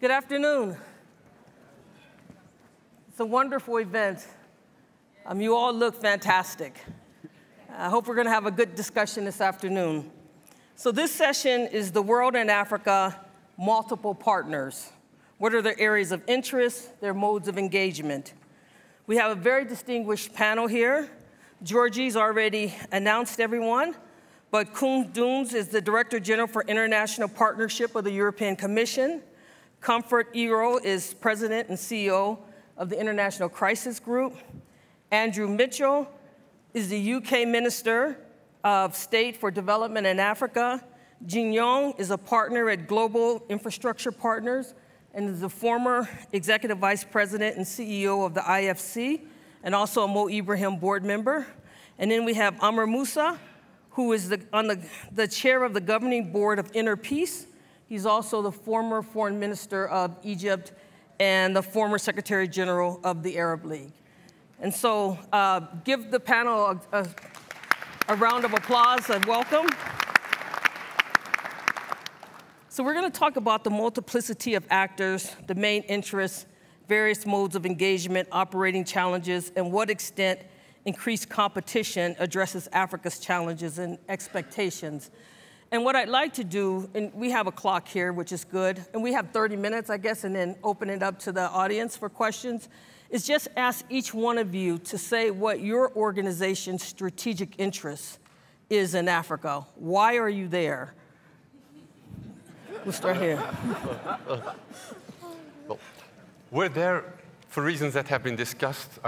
Good afternoon. It's a wonderful event. You all look fantastic. I hope we're going to have a good discussion this afternoon. So this session is the World and Africa Multiple Partners. What are their areas of interest, their modes of engagement? We have a very distinguished panel here. Georgie's already announced everyone, but Koen Doens is the Director General for International Partnership of the European Commission. Comfort Ero is President and CEO of the International Crisis Group. Andrew Mitchell is the UK Minister of State for Development in Africa. Jin Yong is a partner at Global Infrastructure Partners and is the former Executive Vice President and CEO of the IFC, and also a Mo Ibrahim board member. And then we have Amr Moussa, who is the chair of the governing board of Inner Peace. He's also the former foreign minister of Egypt and the former Secretary General of the Arab League. And so give the panel a round of applause and welcome. So we're going to talk about the multiplicity of actors, the main interests, various modes of engagement, operating challenges, and what extent increased competition addresses Africa's challenges and expectations. And what I'd like to do, and we have a clock here, which is good, and we have 30 minutes, I guess, and then open it up to the audience for questions, is just ask each one of you to say what your organization's strategic interest is in Africa. Why are you there? We'll start here. Well, we're there for reasons that have been discussed,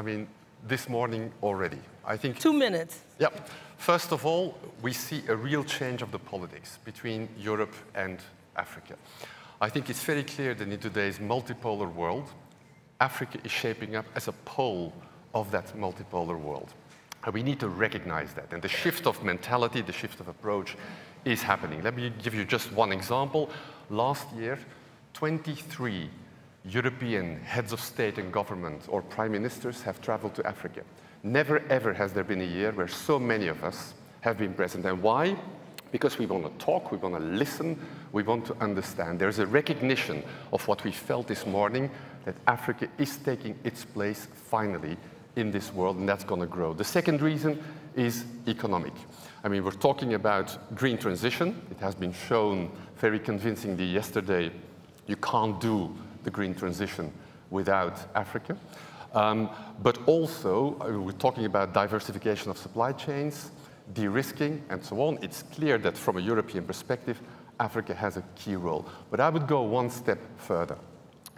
this morning already. I think 2 minutes. Yep. First of all, we see a real change of the politics between Europe and Africa. I think it's very clear that in today's multipolar world, Africa is shaping up as a pole of that multipolar world. And we need to recognize that. And the shift of mentality, the shift of approach is happening. Let me give you just one example. Last year, 23 European heads of state and government or prime ministers have traveled to Africa. Never, ever has there been a year where so many of us have been present. And why? Because we want to talk, we want to listen, we want to understand. There's a recognition of what we felt this morning, that Africa is taking its place, finally, in this world, and that's going to grow. The second reason is economic. We're talking about green transition. It has been shown very convincingly yesterday, you can't do the green transition without Africa. But also, we're talking about diversification of supply chains, de-risking, and so on. It's clear that from a European perspective, Africa has a key role. But I would go one step further.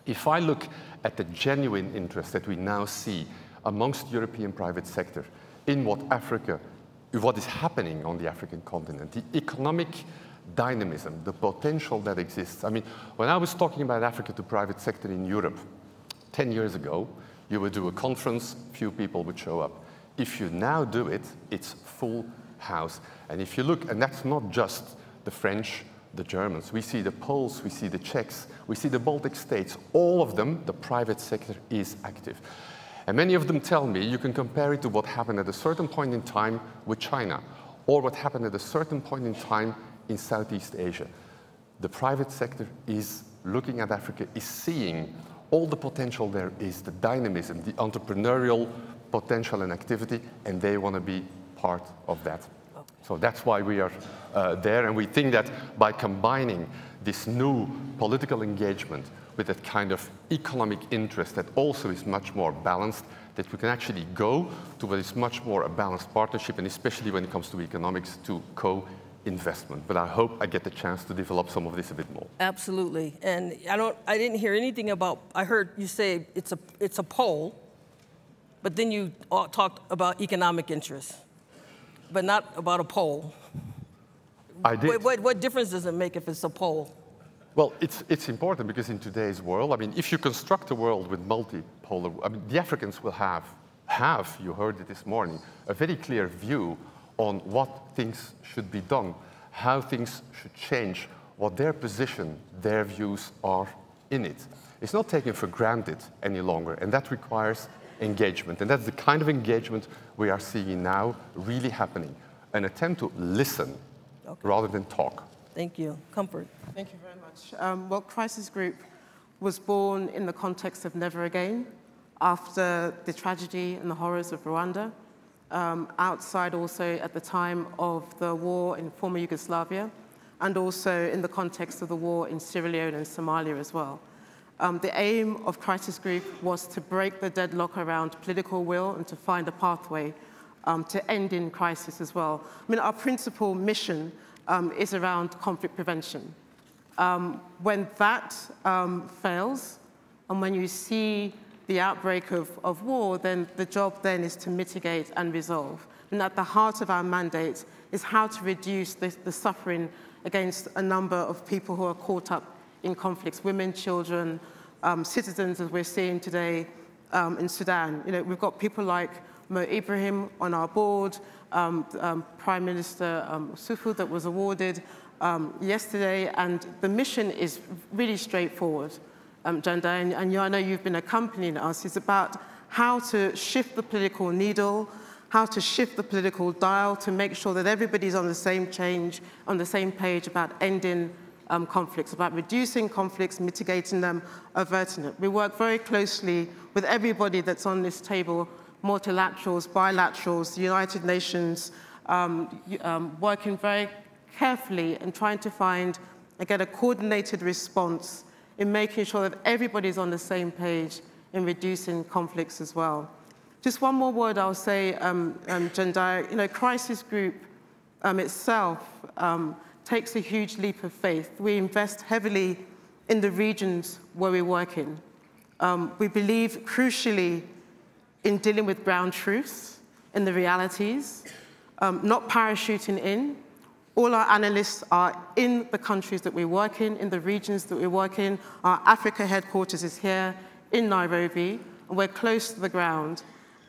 If I look at the genuine interest that we now see amongst European private sector in what is happening on the African continent, the economic dynamism, the potential that exists. When I was talking about Africa to private sector in Europe 10 years ago, you would do a conference, few people would show up. If you now do it, it's full house. And if you look, and that's not just the French, the Germans. We see the Poles, we see the Czechs, we see the Baltic states. All of them, the private sector is active. And many of them tell me you can compare it to what happened at a certain point in time with China, or what happened at a certain point in time in Southeast Asia. The private sector is looking at Africa, is seeing all the potential there is, the dynamism, the entrepreneurial potential and activity, and they want to be part of that. So that's why we are there, and we think that by combining this new political engagement with that kind of economic interest that also is much more balanced, that we can actually go to what is much more a balanced partnership, and especially when it comes to economics, to co-investment. But I hope I get the chance to develop some of this a bit more. Absolutely. And I didn't hear anything about, I heard you say it's a pole, but then you talked about economic interests, but not about a pole. I did. What difference does it make if it's a pole? Well, it's important because in today's world, if you construct a world with multipolar, the Africans will have, you heard it this morning, a very clear view on what things should be done, how things should change, what their position, their views are in it. It's not taken for granted any longer, and that requires engagement. And that's the kind of engagement we are seeing now really happening, an attempt to listen rather than talk. Thank you. Comfort. Thank you very much. Well, Crisis Group, was born in the context of Never Again, after the tragedy and the horrors of Rwanda, outside also at the time of the war in former Yugoslavia, and also in the context of the war in Sierra Leone and Somalia as well. The aim of Crisis Group was to break the deadlock around political will and to find a pathway to end in crisis as well. I mean, our principal mission is around conflict prevention. When that fails, and when you see the outbreak of war, then the job then is to mitigate and resolve. And at the heart of our mandate is how to reduce the suffering against a number of people who are caught up in conflicts, women, children, citizens, as we're seeing today in Sudan. You know, we've got people like Ibrahim on our board, Prime Minister Sufu that was awarded yesterday, and the mission is really straightforward, Janda, and I know you've been accompanying us. It's about how to shift the political needle, how to shift the political dial to make sure that everybody's on the same page about ending conflicts, about reducing conflicts, mitigating them, averting it. We work very closely with everybody that's on this table, multilaterals, bilaterals, the United Nations, working very carefully and trying to find, again, a coordinated response in making sure that everybody's on the same page in reducing conflicts as well. Just one more word I'll say, Jendai, you know, Crisis Group itself takes a huge leap of faith. We invest heavily in the regions where we work in. We believe, crucially, in dealing with ground truths, in the realities, not parachuting in. All our analysts are in the countries that we work in the regions that we work in. Our Africa headquarters is here in Nairobi, and we're close to the ground.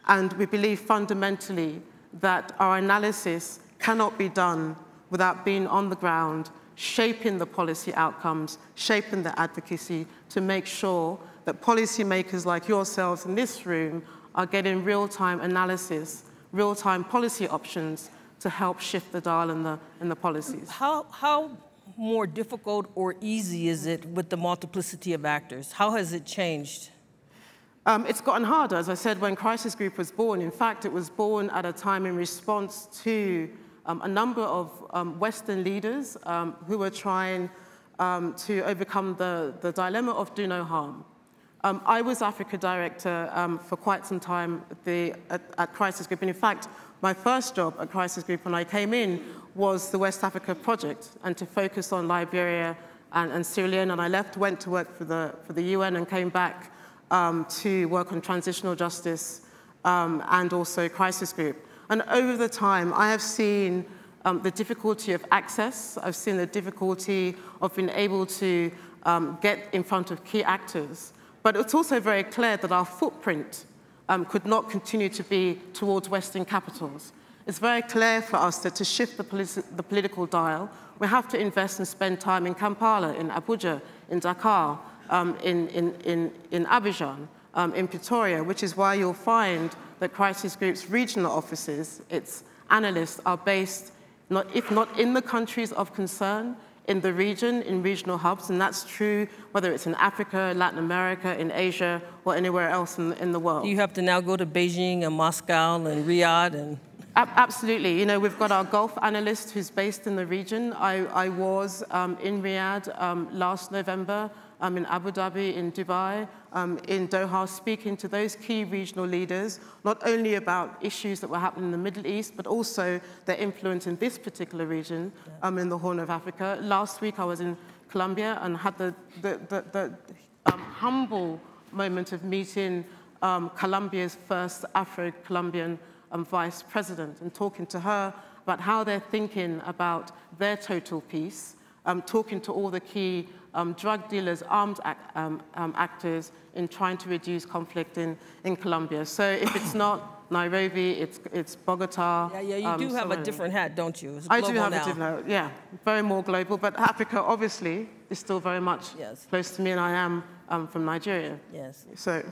And we believe fundamentally that our analysis cannot be done without being on the ground, shaping the policy outcomes, shaping the advocacy to make sure that policymakers like yourselves in this room are getting real-time analysis, real-time policy options to help shift the dial in the policies. How more difficult or easy is it with the multiplicity of actors? How has it changed? It's gotten harder. As I said, when Crisis Group was born, in fact, it was born at a time in response to a number of Western leaders who were trying to overcome the dilemma of do no harm. I was Africa Director for quite some time at Crisis Group, and in fact, my first job at Crisis Group when I came in was the West Africa Project, and to focus on Liberia and Sierra Leone, and I left, went to work for the UN, and came back to work on transitional justice and also Crisis Group. And over the time, I have seen the difficulty of access. I've seen the difficulty of being able to get in front of key actors. But it's also very clear that our footprint could not continue to be towards Western capitals. It's very clear for us that to shift the political dial, we have to invest and spend time in Kampala, in Abuja, in Dakar, in Abidjan, in Pretoria, which is why you'll find that Crisis Group's regional offices, its analysts are based, if not in the countries of concern, in the region, in regional hubs, and that's true whether it's in Africa, Latin America, in Asia, or anywhere else in the world. Do you have to now go to Beijing and Moscow and Riyadh and... Absolutely. You know, we've got our Gulf analyst who's based in the region. I was in Riyadh last November, in Abu Dhabi, in Dubai, in Doha, speaking to those key regional leaders, not only about issues that were happening in the Middle East, but also their influence in this particular region, in the Horn of Africa. Last week I was in Colombia and had the humble moment of meeting Colombia's first Afro-Colombian vice president, and talking to her about how they're thinking about their total peace, talking to all the key drug dealers, armed actors in trying to reduce conflict in Colombia. So if it's not Nairobi, it's Bogota. Yeah, you do have a different hat, don't you? It's global I do have now. a different hat, yeah, very more global. But Africa, obviously, is still very much close to me, and I am from Nigeria. Yes. So,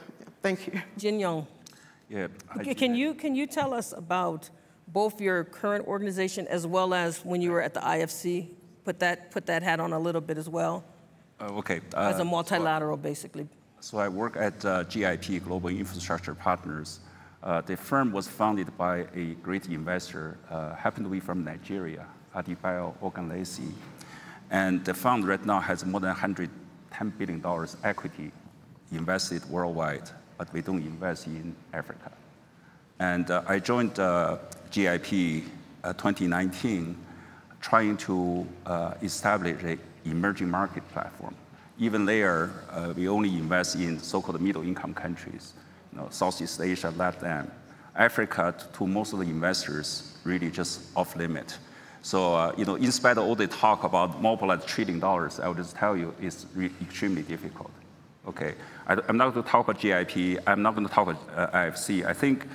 thank you. Jin Young. Yeah. Can you tell us about both your current organization as well as when you were at the IFC? Put that hat on a little bit as well. Okay. As a multilateral, basically. So I work at GIP, Global Infrastructure Partners. The firm was founded by a great investor, happened to be from Nigeria, Adebayo Ogunlesi. And the fund right now has more than $110 billion equity invested worldwide, but we don't invest in Africa. And I joined GIP 2019, trying to establish an emerging market platform. Even there, we only invest in so-called middle-income countries, Southeast Asia, LATAM. Africa, to most of the investors, really just off-limit. So, in spite of all the talk about mobilize $1 trillion, I will just tell you, it's extremely difficult. Okay, I'm not going to talk about GIP. I'm not going to talk about IFC. I think,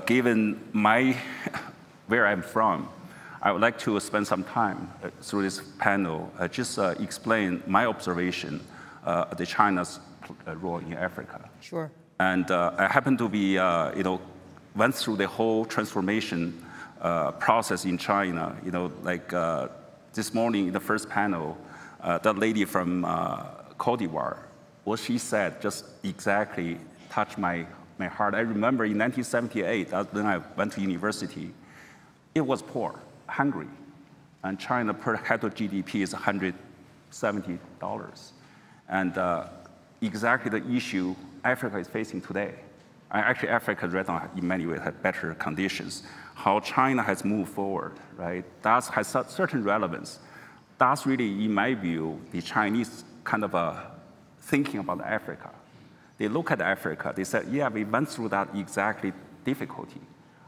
given where I'm from, I would like to spend some time through this panel, just explain my observation of China's role in Africa. Sure. And I happen to be, went through the whole transformation process in China. Like this morning in the first panel, that lady from Cote d'Ivoire, what she said just exactly touched my heart. I remember in 1978, when I went to university, it was poor. Hungry, and China per head of GDP is $170, and exactly the issue Africa is facing today. Actually, Africa right now, in many ways, has better conditions. How China has moved forward, right? That has certain relevance. That's really, in my view, the Chinese kind of thinking about Africa. They look at Africa. They said, yeah, we went through that exactly difficulty.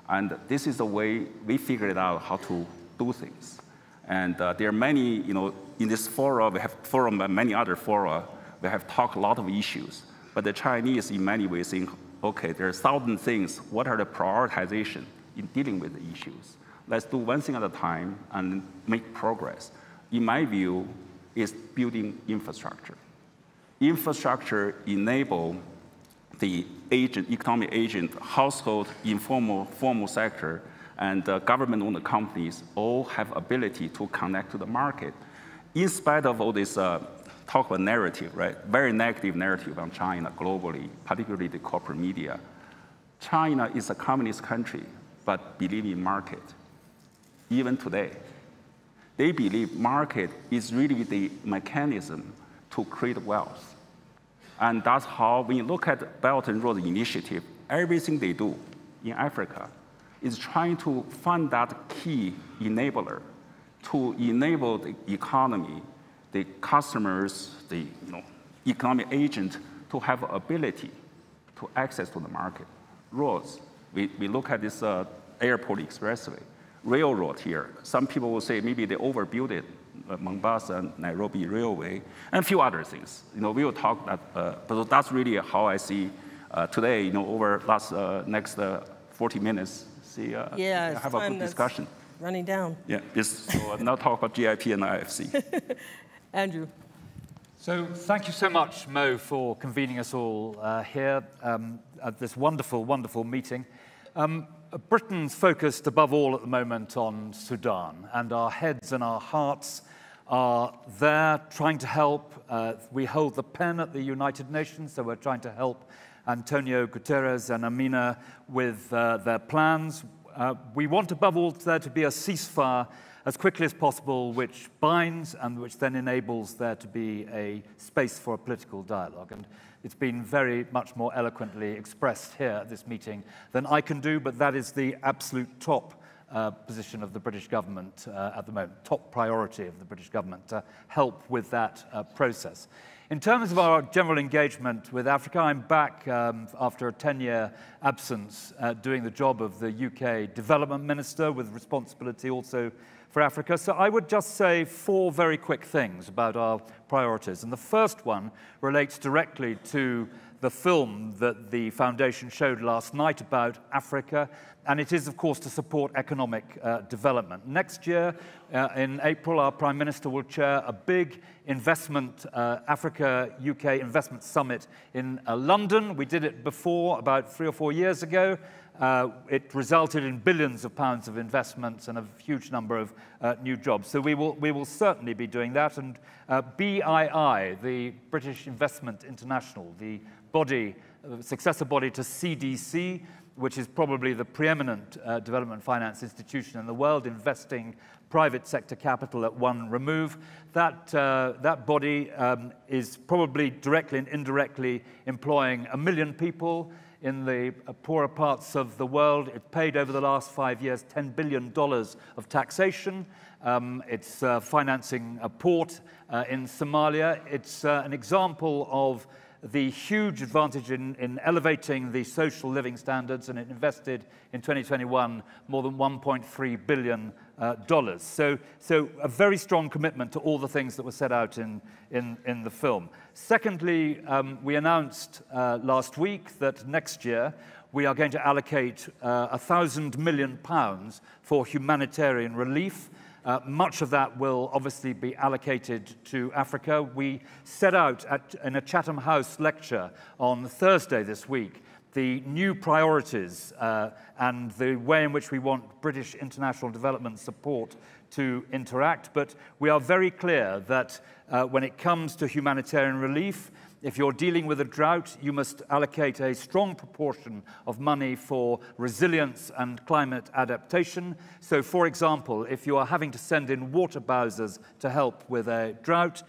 And this is the way we figured out how to do things. And there are many, in this forum, we have forum and many other fora, we have talked a lot of issues. But the Chinese, in many ways, think, okay, there are 1,000 things. What are the prioritization in dealing with the issues? Let's do one thing at a time and make progress. In my view, is building infrastructure. Infrastructure enable the economic agent, household, informal, formal sector, and government-owned companies all have ability to connect to the market. In spite of all this talk about narrative, right? Very negative narrative on China globally, particularly the corporate media. China is a communist country, but believe in market. Even today, they believe market is really the mechanism to create wealth. And that's how, when you look at Belt and Road Initiative, everything they do in Africa is trying to find that key enabler to enable the economy, the customers, the economic agent to have ability to access to the market. Roads, we look at this airport expressway, railroad here. Some people will say maybe they overbuilt it, Mombasa and Nairobi Railway, and a few other things. We will talk that, but that's really how I see today. Over next 40 minutes, have a good discussion. Running down. Yeah, so now talk about GIP and IFC. Andrew. So thank you so much, Mo, for convening us all here at this wonderful, wonderful meeting. Britain's focused above all at the moment on Sudan, and our heads and our hearts are there trying to help. We hold the pen at the United Nations, so we're trying to help Antonio Guterres and Amina with their plans. We want above all there to be a ceasefire as quickly as possible, which binds and which then enables there to be a space for a political dialogue. And it's been very much more eloquently expressed here at this meeting than I can do, but that is the absolute top position of the British government at the moment, top priority of the British government to help with that process. In terms of our general engagement with Africa, I'm back after a 10-year absence doing the job of the UK Development Minister with responsibility also for Africa. So I would just say 4 very quick things about our priorities. And the first one relates directly to the film that the Foundation showed last night about Africa, and it is, of course, to support economic development. Next year, in April, our Prime Minister will chair a big investment, Africa-UK investment summit in London. We did it before, about 3 or 4 years ago, It resulted in billions of pounds of investments and a huge number of new jobs. So we will certainly be doing that. And BII, the British Investment International, the body, successor body to CDC, which is probably the preeminent development finance institution in the world, investing private sector capital at one remove. That body is probably directly and indirectly employing 1 million people in the poorer parts of the world. It paid over the last 5 years $10 billion of taxation. It's financing a port in Somalia. It's an example of the huge advantage in elevating the social living standards, and it invested in 2021 more than $1.3 billion. So a very strong commitment to all the things that were set out in the film. Secondly, we announced last week that next year we are going to allocate £1,000 million for humanitarian relief. Much of that will obviously be allocated to Africa. We set out in a Chatham House lecture on Thursday this week the new priorities and the way in which we want British international development support to interact. But we are very clear that when it comes to humanitarian relief, if you're dealing with a drought, you must allocate a strong proportion of money for resilience and climate adaptation. So, for example, if you are having to send in water bowsers to help with a drought,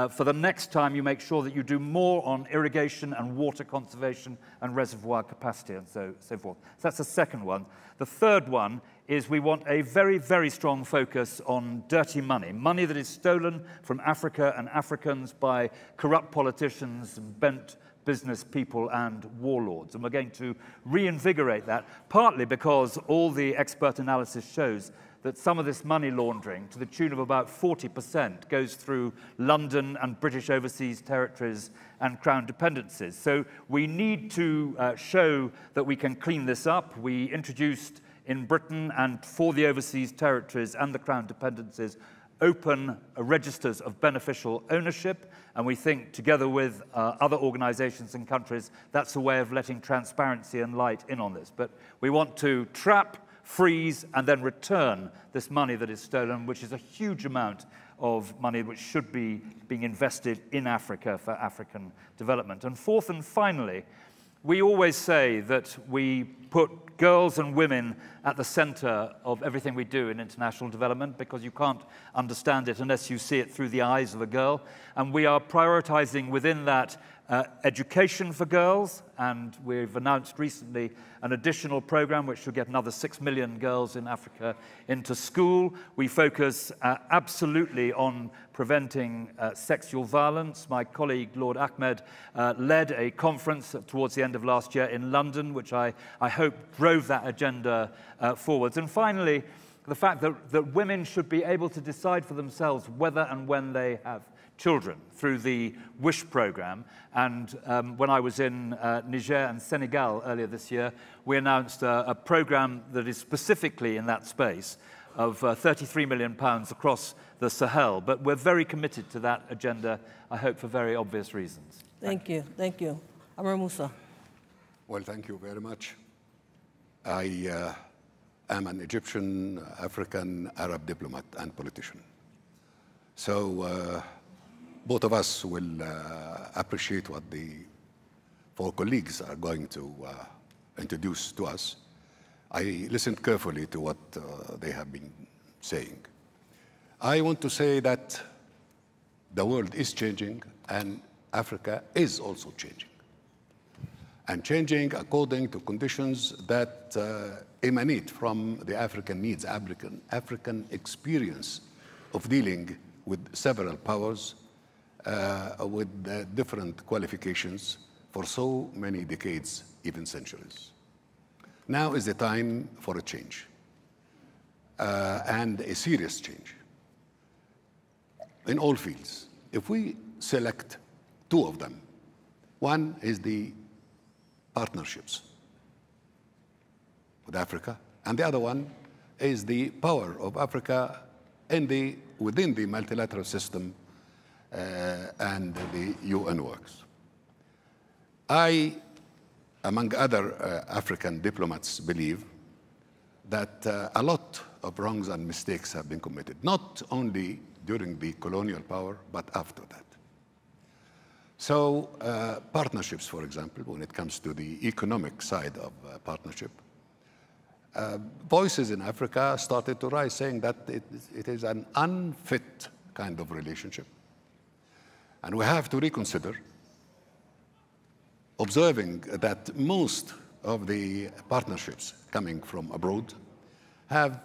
for the next time you make sure that you do more on irrigation and water conservation and reservoir capacity and so forth. So that's the second one. The third one is we want a very, very strong focus on dirty money, money that is stolen from Africa and Africans by corrupt politicians, bent business people and warlords. And we're going to reinvigorate that, partly because all the expert analysis shows that some of this money laundering, to the tune of about 40%, goes through London and British overseas territories and Crown dependencies. So we need to show that we can clean this up. We introduced in Britain and for the overseas territories and the Crown dependencies open registers of beneficial ownership, and we think together with other organizations and countries that's a way of letting transparency and light in on this. But we want to trap, freeze and then return this money that is stolen, which is a huge amount of money which should be being invested in Africa for African development. And fourth and finally, we always say that we put girls and women at the center of everything we do in international development, because you can't understand it unless you see it through the eyes of a girl. And we are prioritizing within that education for girls, and we've announced recently an additional program which should get another 6 million girls in Africa into school. We focus absolutely on preventing sexual violence. My colleague, Lord Ahmed, led a conference towards the end of last year in London, which I hope drove that agenda forwards. And finally, the fact that women should be able to decide for themselves whether and when they have children through the WISH program. And when I was in Niger and Senegal earlier this year, we announced a program that is specifically in that space of £33 million across the Sahel. But we're very committed to that agenda, I hope for very obvious reasons. Thank you. Thank you. Amr Musa. Well, thank you very much. I am an Egyptian, African, Arab diplomat and politician. So both of us will appreciate what the four colleagues are going to introduce to us. I listened carefully to what they have been saying. I want to say that the world is changing and Africa is also changing. And changing according to conditions that emanate from the African needs, African experience of dealing with several powers, with different qualifications for so many decades, even centuries. Now is the time for a change, and a serious change in all fields. If we select two of them, one is the partnerships with Africa, and the other one is the power of Africa within the multilateral system and the UN works. I among other African diplomats, believe that a lot of wrongs and mistakes have been committed, not only during the colonial power, but after that. So partnerships, for example, when it comes to the economic side of partnership, voices in Africa started to rise saying that it is an unfit kind of relationship. And we have to reconsider, observing that most of the partnerships coming from abroad have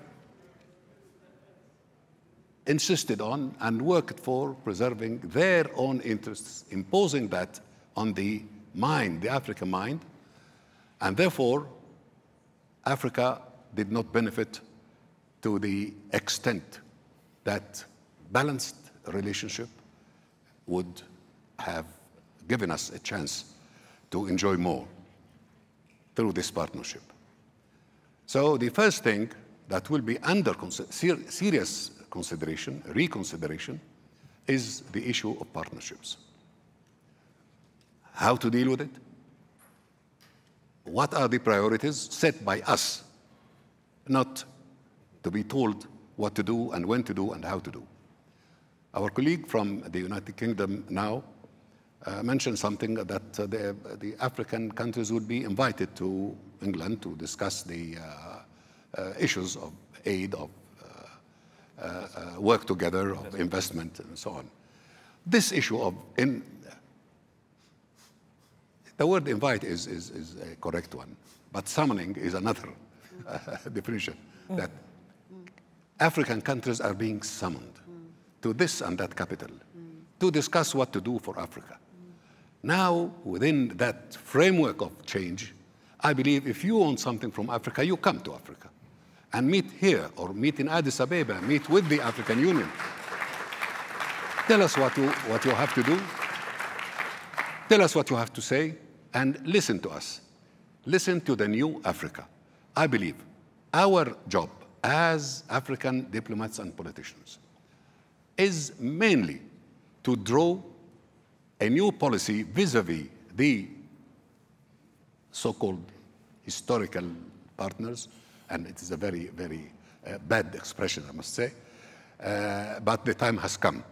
insisted on and worked for preserving their own interests, imposing that on the mind, the African mind, and therefore Africa did not benefit to the extent that balanced relationship would have given us a chance to enjoy more through this partnership. So the first thing that will be under serious consideration, reconsideration, is the issue of partnerships. How to deal with it? What are the priorities set by us, not to be told what to do and when to do and how to do? Our colleague from the United Kingdom now mentioned something that the African countries would be invited to England to discuss the issues of aid, of work together, of investment, and so on. This issue of, the word invite is a correct one, but summoning is another definition, that African countries are being summoned to this and that capital to discuss what to do for Africa. Now, within that framework of change, I believe if you want something from Africa, you come to Africa and meet here or meet in Addis Ababa, meet with the African Union. Tell us what you have to do. Tell us what you have to say and listen to us. Listen to the new Africa. I believe our job as African diplomats and politicians is mainly to draw a new policy vis-a-vis the so-called historical partners, and it is a very, very bad expression, I must say, but the time has come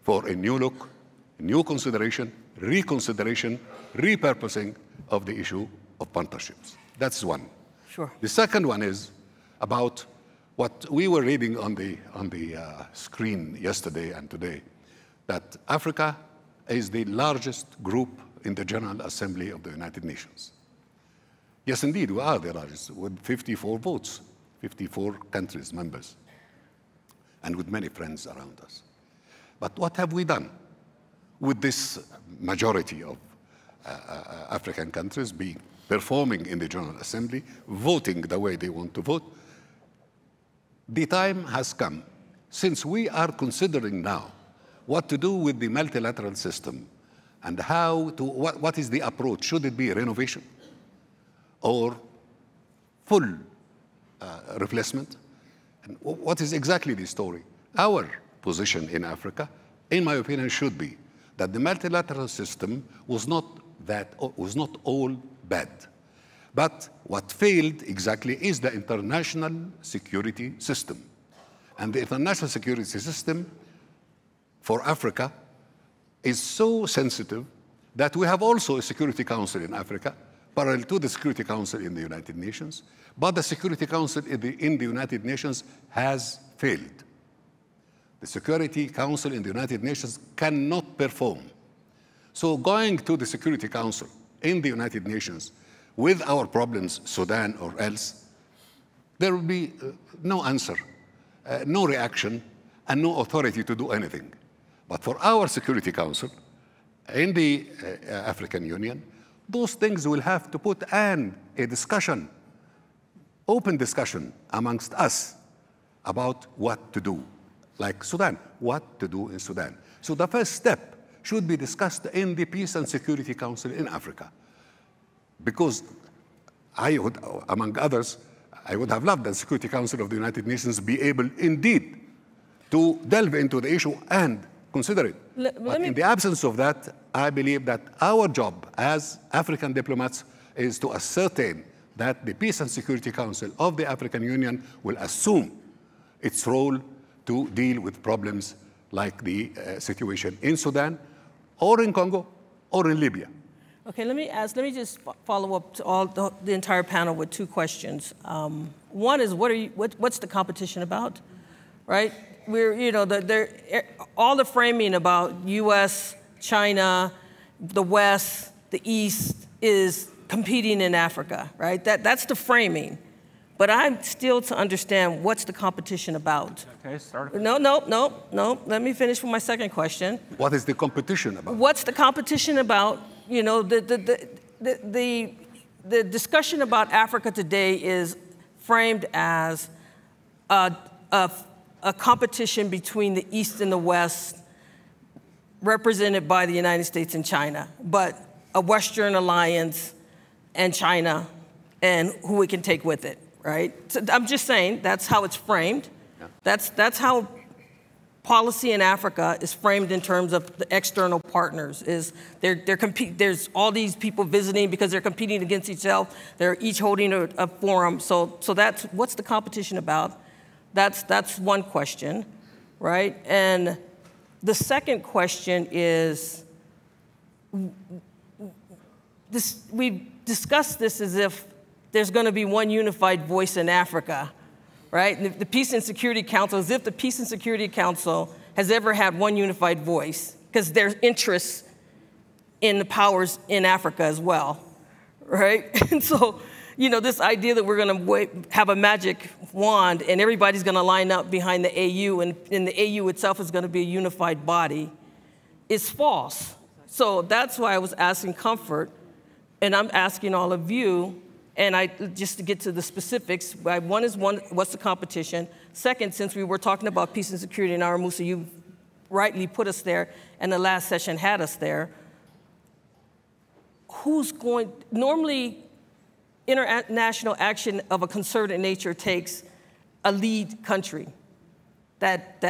for a new look, new consideration, reconsideration, repurposing of the issue of partnerships. That's one. Sure. The second one is about what we were reading on the screen yesterday and today, that Africa is the largest group in the General Assembly of the United Nations. Yes, indeed, we are the largest, with 54 votes, 54 countries, members, and with many friends around us. But what have we done with this majority of African countries performing in the General Assembly, voting the way they want to vote? The time has come, since we are considering now what to do with the multilateral system and what is the approach. Should it be renovation or full replacement? And what is exactly the story? Our position in Africa, in my opinion, should be that the multilateral system was not all bad. But what failed exactly is the international security system. And the international security system for Africa is so sensitive that we have also a Security Council in Africa, parallel to the Security Council in the United Nations, but the Security Council in the United Nations has failed. The Security Council in the United Nations cannot perform. So going to the Security Council in the United Nations with our problems, Sudan or else, there will be no answer, no reaction, and no authority to do anything. But for our Security Council in the African Union, those things will have to put a discussion, open discussion amongst us about what to do. Like Sudan, what to do in Sudan. So the first step should be discussed in the Peace and Security Council in Africa. Because I would, among others, I would have loved the Security Council of the United Nations be able indeed to delve into the issue and consider it. But in the absence of that, I believe that our job as African diplomats is to ascertain that the Peace and Security Council of the African Union will assume its role to deal with problems like the situation in Sudan, or in Congo, or in Libya. Okay, let me just follow up to the entire panel with two questions. One is, what's the competition about, right? All the framing about U.S., China, the West, the East is competing in Africa, right? That's the framing. But I'm still to understand what's the competition about. Okay, start. No. Let me finish with my second question. What is the competition about? What's the competition about? You know, the discussion about Africa today is framed as a competition between the East and the West, represented by the United States and China, but a Western alliance and China and who we can take with it, right? So I'm just saying that's how it's framed. Yeah. That's how policy in Africa is framed in terms of the external partners. Is there's all these people visiting because they're competing against each other. They're each holding a forum. So that's what's the competition about? That's one question, right? And the second question is we've discussed this as if there's going to be one unified voice in Africa, right? And the Peace and Security Council, as if the Peace and Security Council has ever had one unified voice, because there's interests in the powers in Africa as well, right? And so, you know, this idea that we're going to have a magic wand and everybody's going to line up behind the AU and the AU itself is going to be a unified body is false. So that's why I was asking Comfort, and I'm asking all of you, and just to get to the specifics, what's the competition? Second, since we were talking about peace and security in Aramusa, you rightly put us there, and the last session had us there. Normally, international action of a concerted nature takes a lead country that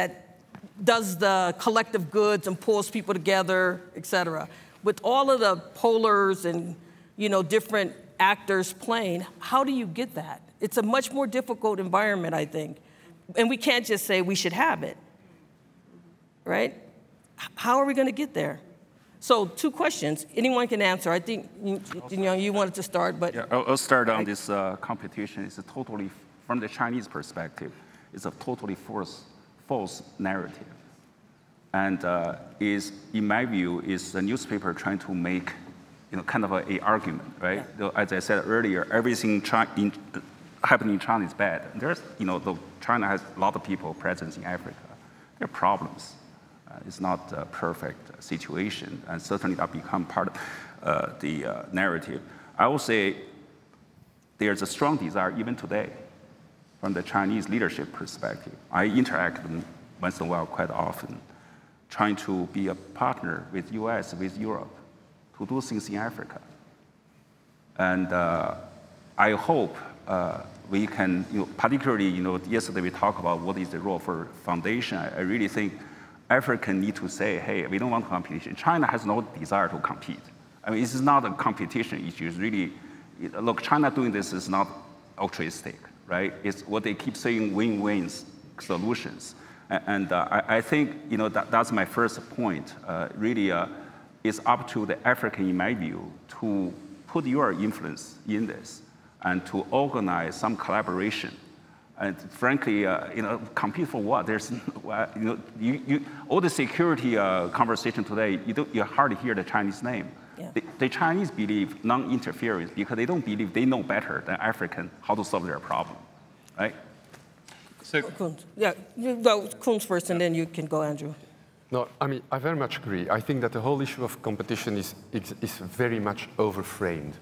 does the collective goods and pulls people together, et cetera. With all of the polars and, you know, different actors playing, how do you get that? It's a much more difficult environment, I think. And we can't just say we should have it, right? How are we going to get there? So 2 questions. Anyone can answer. I think you wanted to start, but yeah, I'll start on this competition. It's a totally, from the Chinese perspective, it's a totally false narrative, and is, in my view, is the newspaper trying to make, you know, kind of a argument, right? Yeah. As I said earlier, everything happening in China is bad. There's, you know, though China has a lot of people present in Africa, there are problems. It's not a perfect situation, and certainly that become part of the narrative. I will say there's a strong desire, even today, from the Chinese leadership perspective. I interact with them once in a while, quite often, trying to be a partner with US, with Europe, to do things in Africa. And I hope we can, you know, particularly, you know, yesterday we talked about what is the role for foundation. I really think Africa need to say, hey, we don't want competition. China has no desire to compete. I mean, this is not a competition issue. It's really, look, China doing this is not altruistic, right? It's what they keep saying, win-win solutions. And I think, you know, that's my first point. Really, it's up to the African, in my view, to put your influence in this and to organize some collaboration. And frankly, you know, compete for what? There's, you know, all the security conversation today, you hardly hear the Chinese name. Yeah. The Chinese believe non-interference because they don't believe they know better than African how to solve their problem, right? So, yeah, you go Koons first, and then you can go, Andrew. No, I mean, I very much agree. I think that the whole issue of competition is very much overframed.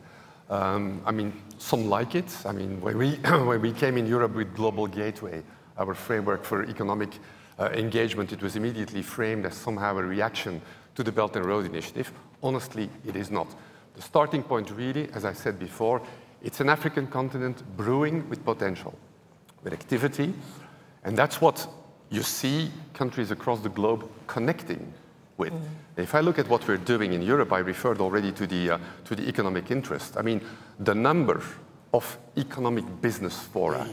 I mean, some like it. I mean, when we came in Europe with Global Gateway, our framework for economic engagement, it was immediately framed as somehow a reaction to the Belt and Road Initiative. Honestly, it is not. The starting point really, as I said before, it's an African continent brewing with potential, with activity, and that's what you see countries across the globe connecting with. If I look at what we're doing in Europe, I referred already to the economic interest. I mean, the number of economic business fora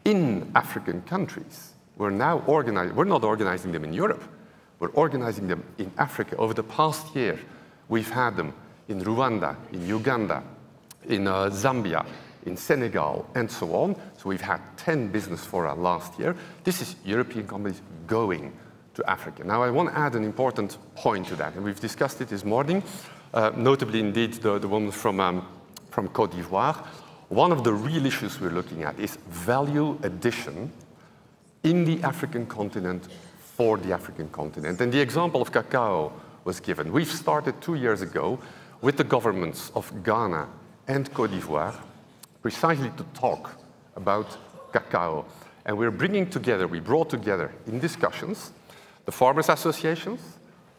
in African countries, we're not organizing them in Europe, we're organizing them in Africa. Over the past year, we've had them in Rwanda, in Uganda, in Zambia, in Senegal, and so on. So we've had 10 business fora last year. This is European companies going to Africa. Now, I want to add an important point to that, and we've discussed it this morning, notably indeed the woman from Côte d'Ivoire. One of the real issues we're looking at is value addition in the African continent for the African continent. And the example of cacao was given. We've started 2 years ago with the governments of Ghana and Côte d'Ivoire precisely to talk about cacao. And we brought together in discussions the farmers' associations,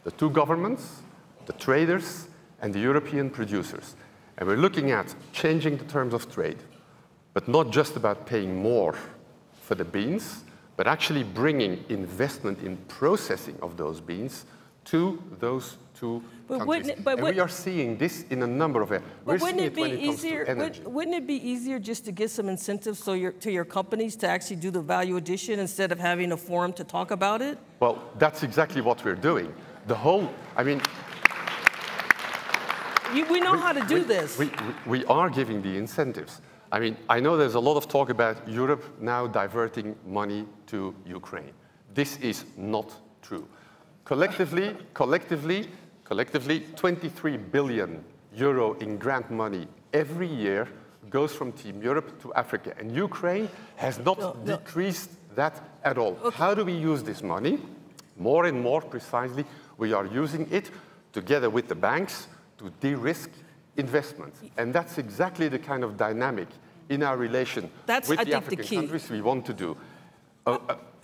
the two governments, the traders, and the European producers. And we're looking at changing the terms of trade, but not just about paying more for the beans, but actually bringing investment in processing of those beans to those two countries. We are seeing this in a number of areas. But wouldn't it be easier just to get some incentives to your companies to actually do the value addition instead of having a forum to talk about it? Well, that's exactly what we're doing. We know how to do this. We are giving the incentives. I mean, I know there's a lot of talk about Europe now diverting money to Ukraine. This is not true. Collectively, 23 billion euro in grant money every year goes from Team Europe to Africa. And Ukraine has not decreased that at all. Okay. How do we use this money? More and more precisely, we are using it together with the banks to de-risk investments. And that's exactly the kind of dynamic in our relation with the African countries we want to do.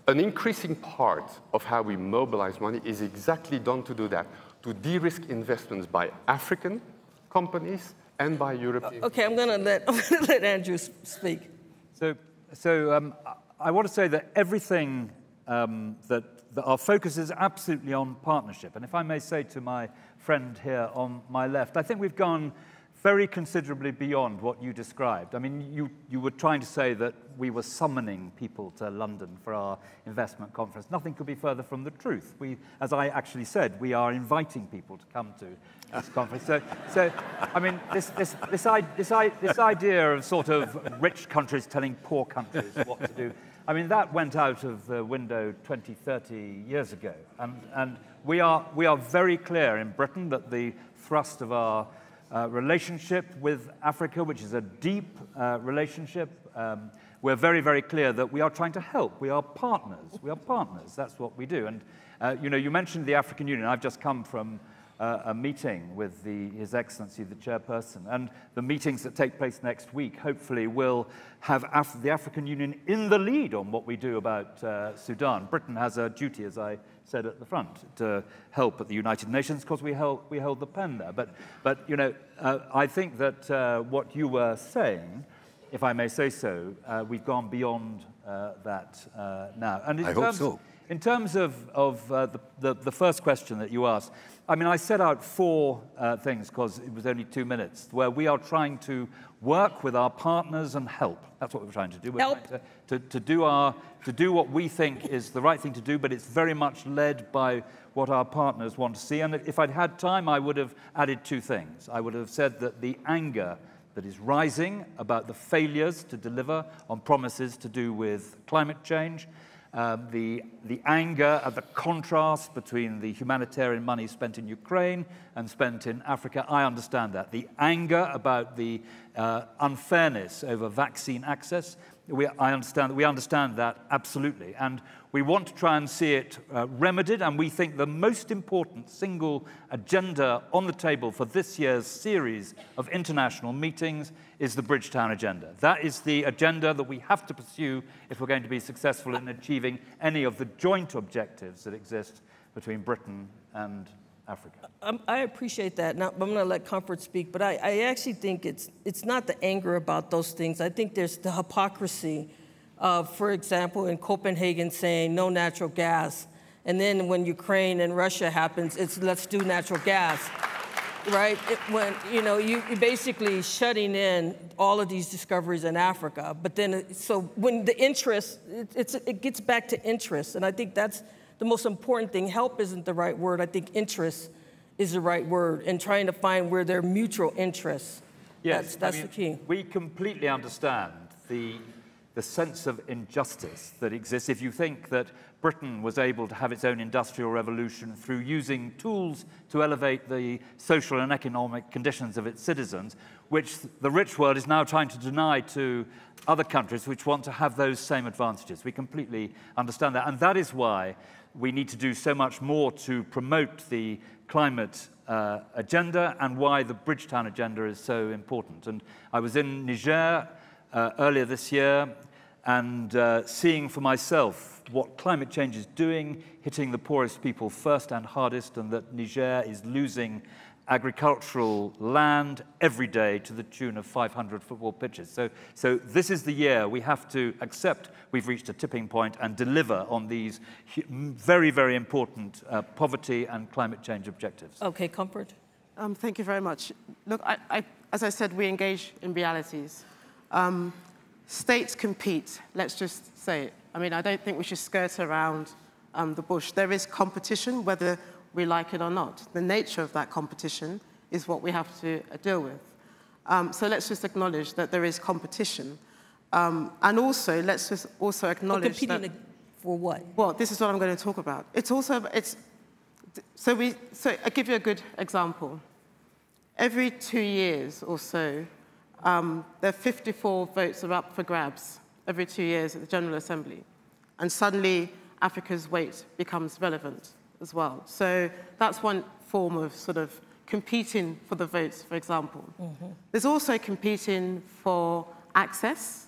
An increasing part of how we mobilize money is exactly done to do that, to de-risk investments by African companies and by European Okay, I'm going to let Andrew speak. So I want to say that everything that our focus is absolutely on partnership. And if I may say to my friend here on my left, I think we've gone very considerably beyond what you described. I mean, you were trying to say that we were summoning people to London for our investment conference. Nothing could be further from the truth. As I actually said, we are inviting people to come to this conference. So I mean, this idea of sort of rich countries telling poor countries what to do, I mean, that went out of the window 20, 30 years ago. And we are very clear in Britain that the thrust of our relationship with Africa, which is a deep relationship. We're very, very clear that we are trying to help. We are partners. We are partners. That's what we do. And you mentioned the African Union. I've just come from a meeting with His Excellency, the chairperson, and the meetings that take place next week hopefully will have the African Union in the lead on what we do about Sudan. Britain has a duty, as I said at the front, to help at the United Nations because we held the pen there. But I think that what you were saying, if I may say so, we've gone beyond that now. And I hope so. In terms of the first question that you asked, I mean, I set out 4 things because it was only 2 minutes, where we are trying to work with our partners and help. That's what we're trying to do. We're trying to do what we think is the right thing to do, but it's very much led by what our partners want to see. And if I'd had time, I would have added 2 things. I would have said that the anger that is rising about the failures to deliver on promises to do with climate change, the anger at the contrast between the humanitarian money spent in Ukraine and spent in Africa, I understand that. The anger about the unfairness over vaccine access, we understand that absolutely. And we want to try and see it remedied, and we think the most important single agenda on the table for this year's series of international meetings is the Bridgetown Agenda. That is the agenda that we have to pursue if we're going to be successful in achieving any of the joint objectives that exist between Britain and Africa. I appreciate that. Now, I'm going to let Comfort speak, but I actually think it's not the anger about those things. I think there's the hypocrisy of, for example, in Copenhagen saying no natural gas, And then when Ukraine and Russia happens, it's let's do natural gas, right? When, you know, you're basically shutting in all of these discoveries in Africa. But then, so when the interest, it gets back to interest. And I think that's the most important thing. Help isn't the right word. I think interest is the right word, and trying to find where there are mutual interests. Yes, that's the key. We completely understand the sense of injustice that exists. If you think that Britain was able to have its own industrial revolution through using tools to elevate the social and economic conditions of its citizens, which the rich world is now trying to deny to other countries which want to have those same advantages. We completely understand that, and that is why we need to do so much more to promote the climate agenda, and why the Bridgetown agenda is so important. And I was in Niger earlier this year, and seeing for myself what climate change is doing, hitting the poorest people first and hardest, and that Niger is losing agricultural land every day to the tune of 500 football pitches. So this is the year we have to accept we've reached a tipping point and deliver on these very, very important poverty and climate change objectives. Okay, Comfort. Thank you very much. Look, as I said, we engage in realities. States compete, let's just say it. I mean, I don't think we should skirt around the bush. There is competition, whether we like it or not. The nature of that competition is what we have to deal with. So let's just acknowledge that there is competition. And also, let's just also acknowledge that... for what? Well, this is what I'm going to talk about. It's also, so I'll give you a good example. Every 2 years or so, there are 54 votes are up for grabs every 2 years at the General Assembly. And suddenly, Africa's weight becomes relevant as well. So that's one form of sort of competing for the votes, for example. Mm-hmm. There's also competing for access.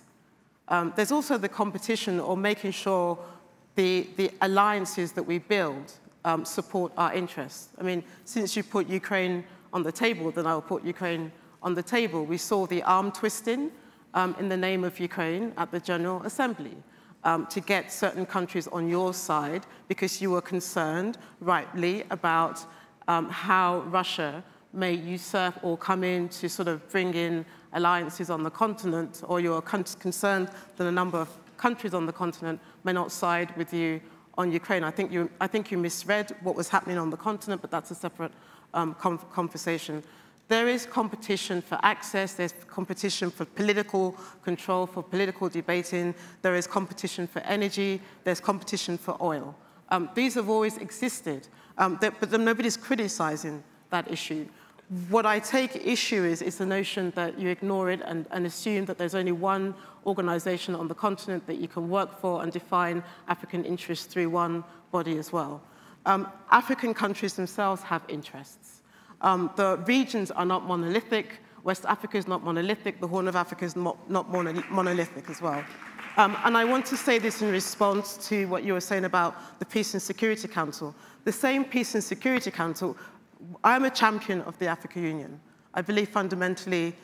There's also the competition or making sure the alliances that we build support our interests. I mean, since you put Ukraine on the table, then I'll put Ukraine on the table. We saw the arm twisting in the name of Ukraine at the General Assembly to get certain countries on your side because you were concerned, rightly, about how Russia may usurp or come in to sort of bring in alliances on the continent, or you're concerned that a number of countries on the continent may not side with you on Ukraine. I think you misread what was happening on the continent, but that's a separate conversation. There is competition for access, there's competition for political control, for political debating, there is competition for energy, there's competition for oil. These have always existed, but nobody's criticizing that issue. What I take issue is the notion that you ignore it and assume that there's only one organization on the continent that you can work for and define African interests through one body as well. African countries themselves have interests. The regions are not monolithic. West Africa is not monolithic. The Horn of Africa is not monolithic as well. And I want to say this in response to what you were saying about the Peace and Security Council. The same Peace and Security Council, I'm a champion of the African Union. I believe fundamentally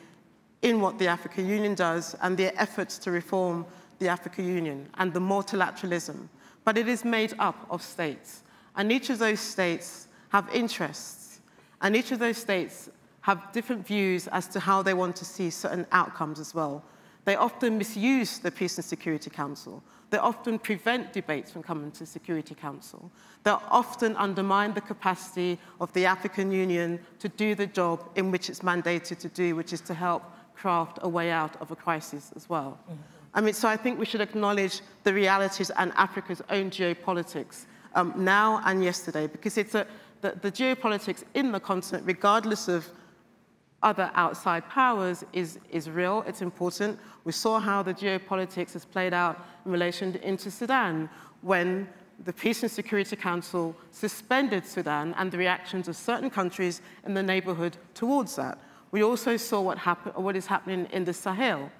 in what the African Union does and their efforts to reform the African Union and the multilateralism. But it is made up of states. And each of those states have interests. And each of those states have different views as to how they want to see certain outcomes as well. They often misuse the Peace and Security Council. They often prevent debates from coming to the Security Council. They often undermine the capacity of the African Union to do the job in which it's mandated to do, which is to help craft a way out of a crisis as well. Mm-hmm. I mean, so I think we should acknowledge the realities and Africa's own geopolitics now and yesterday, because it's the geopolitics in the continent, regardless of other outside powers, is real, it's important. We saw how the geopolitics has played out in relation into Sudan when the Peace and Security Council suspended Sudan and the reactions of certain countries in the neighborhood towards that. We also saw what is happening in the Sahel,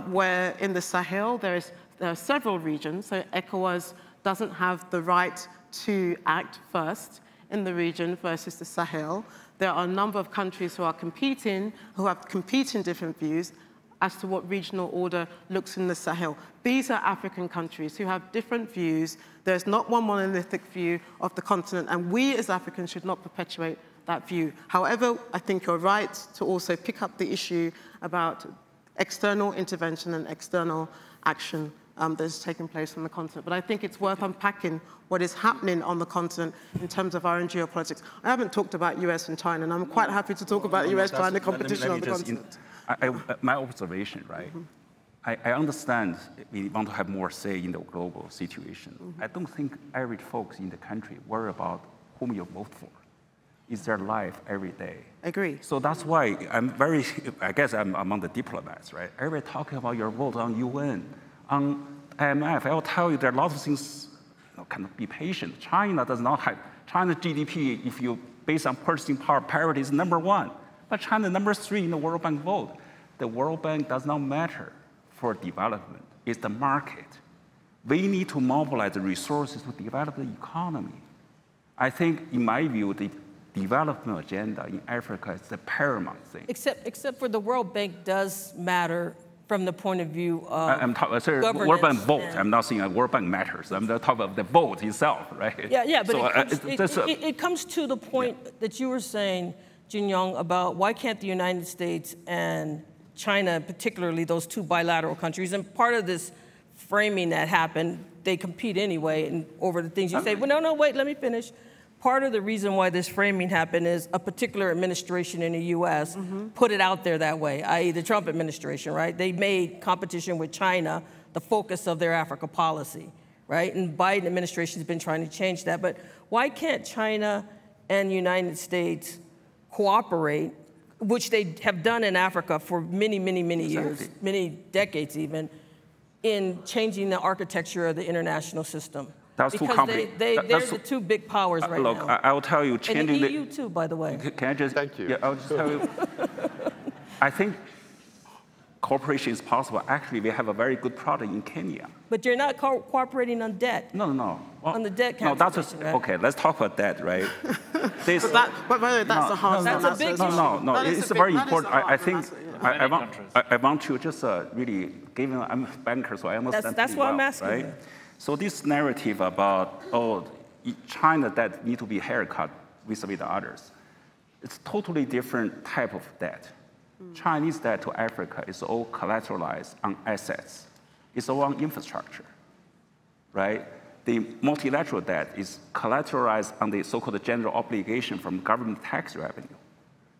where in the Sahel there are several regions, so ECOWAS doesn't have the right to act first in the region versus the Sahel. There are a number of countries who are competing, who have competing different views. as to what regional order looks in the Sahel. These are African countries who have different views. There's not one monolithic view of the continent, and we as Africans should not perpetuate that view. However, I think you're right to also pick up the issue about external intervention and external action that's taking place on the continent. But I think it's worth unpacking what is happening on the continent in terms of our own geopolitics. I haven't talked about US and China, and I'm quite happy to talk about US-China competition on the continent. My observation, right? I understand we want to have more say in the global situation. I don't think every folks in the country worry about whom you vote for. It's their life every day. Agree. So that's why I guess I'm among the diplomats, right? Everybody talking about your vote on UN, on IMF. I will tell you there are lots of things, kind of be patient. China does not have, China's GDP, if you based on purchasing power parity, is #1. But China #3 in the World Bank vote. The World Bank does not matter for development. It's the market. We need to mobilize the resources to develop the economy. I think, in my view, the development agenda in Africa is the paramount thing. Except for the World Bank does matter from the point of view of governance. World Bank vote. I'm not saying World Bank matters. I'm talking about the vote itself, right? Yeah, but so, it comes to the point that you were saying, Jin Young, about why can't the United States and China, particularly those two bilateral countries, and part of this framing that happened, they compete anyway and over the things you say. Well, no, wait, let me finish. Part of the reason why this framing happened is a particular administration in the U.S. Put it out there that way, i.e. the Trump administration, right? They made competition with China the focus of their Africa policy, right? And Biden administration has been trying to change that. But why can't China and the United States cooperate, which they have done in Africa for many, many, many years, many decades even, in changing the architecture of the international system? That's too complicated. They're the two big powers right now. Look, I will tell you, changing and the EU too, by the way. Can I just? Thank you. Yeah, I'll just tell you. I think cooperation is possible. Actually, we have a very good product in Kenya. But you're not cooperating on debt. No. Well, on the debt no, that's right? okay. Let's talk about that, right? But by the way, that's a hard. That's a big issue. No. It's very important. I think I want to just really give. I'm a banker, so I understand. That's why I'm asking. Right? So this narrative about, China debt need to be haircut vis-a-vis the others, it's totally different type of debt. Chinese debt to Africa is all collateralized on assets. It's all on infrastructure, right? The multilateral debt is collateralized on the so-called general obligation from government tax revenue.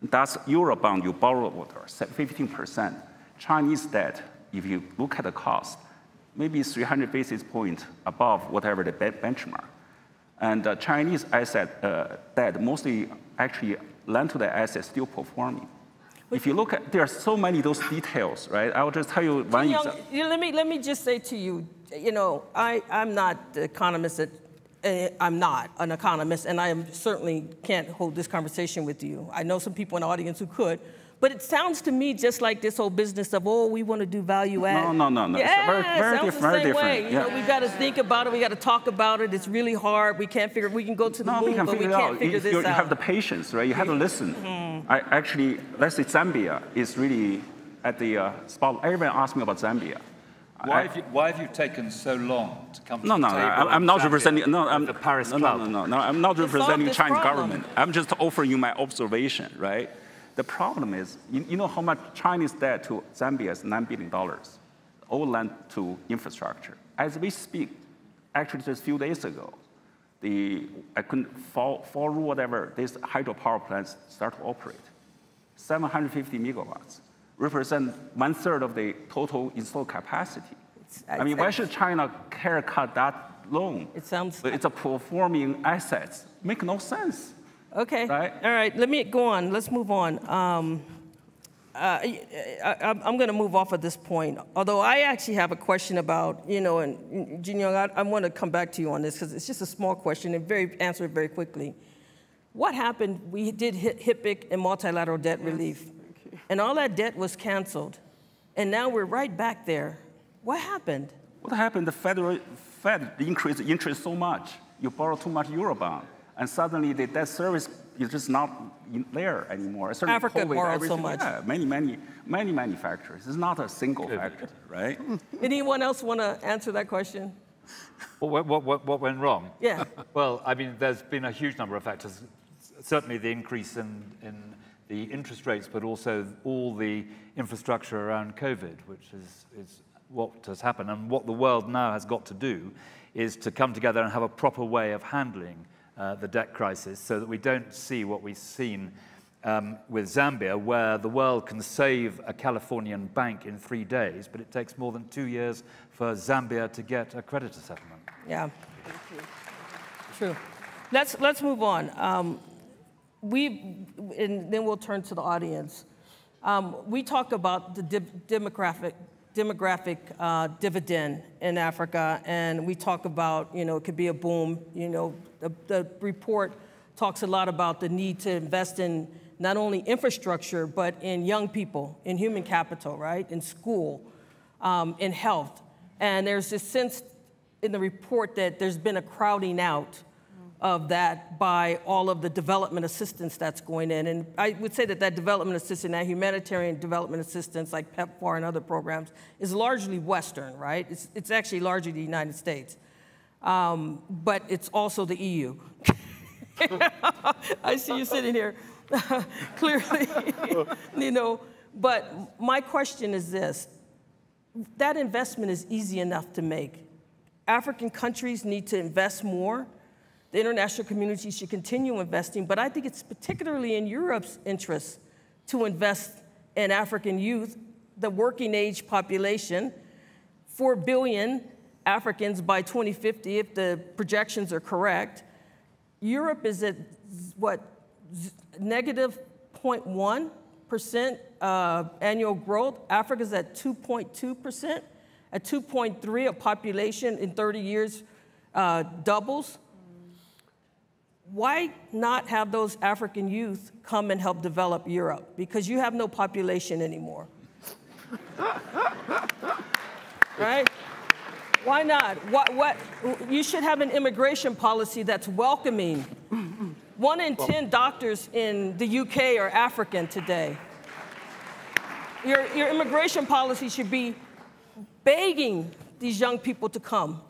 That's Eurobond, you borrow 15%. Chinese debt, if you look at the cost, maybe 300 basis points above whatever the benchmark. And Chinese asset debt mostly actually lend to the assets still performing. If you look at, there are so many of those details, right? I will just tell you one example. Let me just say to you, I'm not the economist. I'm not an economist, and I certainly can't hold this conversation with you. I know some people in the audience who could. But it sounds to me just like this whole business of, we want to do value add. No. Yeah, it's very different. Way. We've got to think about it. We got to talk about it. It's really hard. We can't figure. We can go to the moon, but we can't figure this out. You have the patience, right? You have to listen. Actually, let's say Zambia is really at the spot. Everyone asks me about Zambia. Why have you taken so long to come to the table? I'm not representing. The Paris Club. No. I'm not representing the Chinese government. I'm just offering you my observation, right? The problem is, you know how much Chinese debt to Zambia is $9 billion, all lent to infrastructure. As we speak, actually just a few days ago, I couldn't follow whatever, these hydropower plants start to operate. 750 megawatts, represent 1/3 of the total installed capacity. Why should China haircut that loan? It's a performing assets. Make no sense. Okay. Right? All right. Let me go on. Let's move on. I'm going to move off at this point. Although I actually have a question about, and Jin Young, I want to come back to you on this because it's just a small question and answer it very quickly. What happened? We did HIPC and multilateral debt relief, and all that debt was canceled, and now we're right back there. What happened? What happened? The Fed increased interest so much. You borrow too much Eurobond. And suddenly the debt service is just not there anymore. Certainly Africa COVID, borrowed so everything, much. Yeah, many manufacturers. It's not a single factor, right? Anyone else want to answer that question? What went wrong? Yeah. Well, I mean, there's been a huge number of factors. Certainly the increase in the interest rates, but also all the infrastructure around COVID, which is what has happened. And what the world now has got to do is to come together and have a proper way of handling the debt crisis so that we don't see what we've seen with Zambia, where the world can save a Californian bank in 3 days, but it takes more than 2 years for Zambia to get a creditor settlement. Yeah. True. Let's move on. And then we'll turn to the audience. We talk about the demographic dividend in Africa, and we talk about, it could be a boom. The report talks a lot about the need to invest in not only infrastructure, but in young people, in human capital, right? In school, in health. And there's this sense in the report that there's been a crowding out of that by all of the development assistance that's going in. And I would say that development assistance, that humanitarian development assistance like PEPFAR and other programs is largely Western, right? It's actually largely the United States. But it's also the EU. I see you sitting here, clearly, But my question is this. That investment is easy enough to make. African countries need to invest more. The international community should continue investing, but I think it's particularly in Europe's interest to invest in African youth, the working age population, 4 billion Africans by 2050, if the projections are correct. Europe is at, negative 0.1% annual growth. Africa's at 2.2%. At 2.3, a population in 30 years doubles. Why not have those African youth come and help develop Europe? Because you have no population anymore. Right? Why not? What? You should have an immigration policy that's welcoming. 1 in 10 doctors in the UK are African today. Your immigration policy should be begging these young people to come.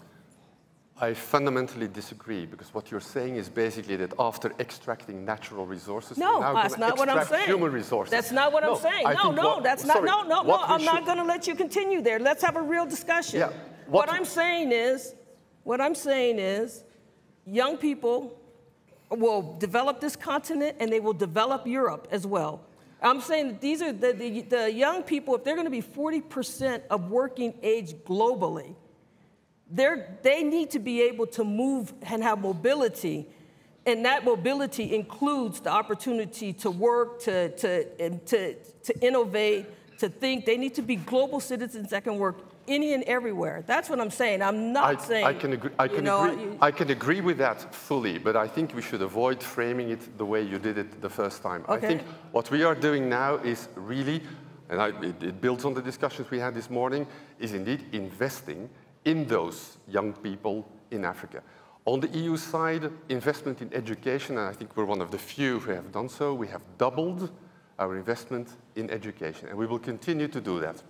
I fundamentally disagree, because what you're saying is basically that after extracting natural resources, no, we're now that's not what I'm saying. Human resources. That's not what I'm saying. I'm not going to let you continue there. Let's have a real discussion. Yeah, what I'm saying is, young people will develop this continent and they will develop Europe as well. I'm saying that these are the young people, if they're going to be 40% of working age globally, they need to be able to move and have mobility, and that mobility includes the opportunity to work, to innovate, to think. They need to be global citizens that can work any and everywhere. That's what I'm saying. I'm not saying. I can agree with that fully, but I think we should avoid framing it the way you did it the first time. Okay. I think what we are doing now is really, and it builds on the discussions we had this morning, is indeed investing in those young people in Africa. On the EU side, investment in education, and I think we're one of the few who have done so, we have doubled our investment in education, and we will continue to do that.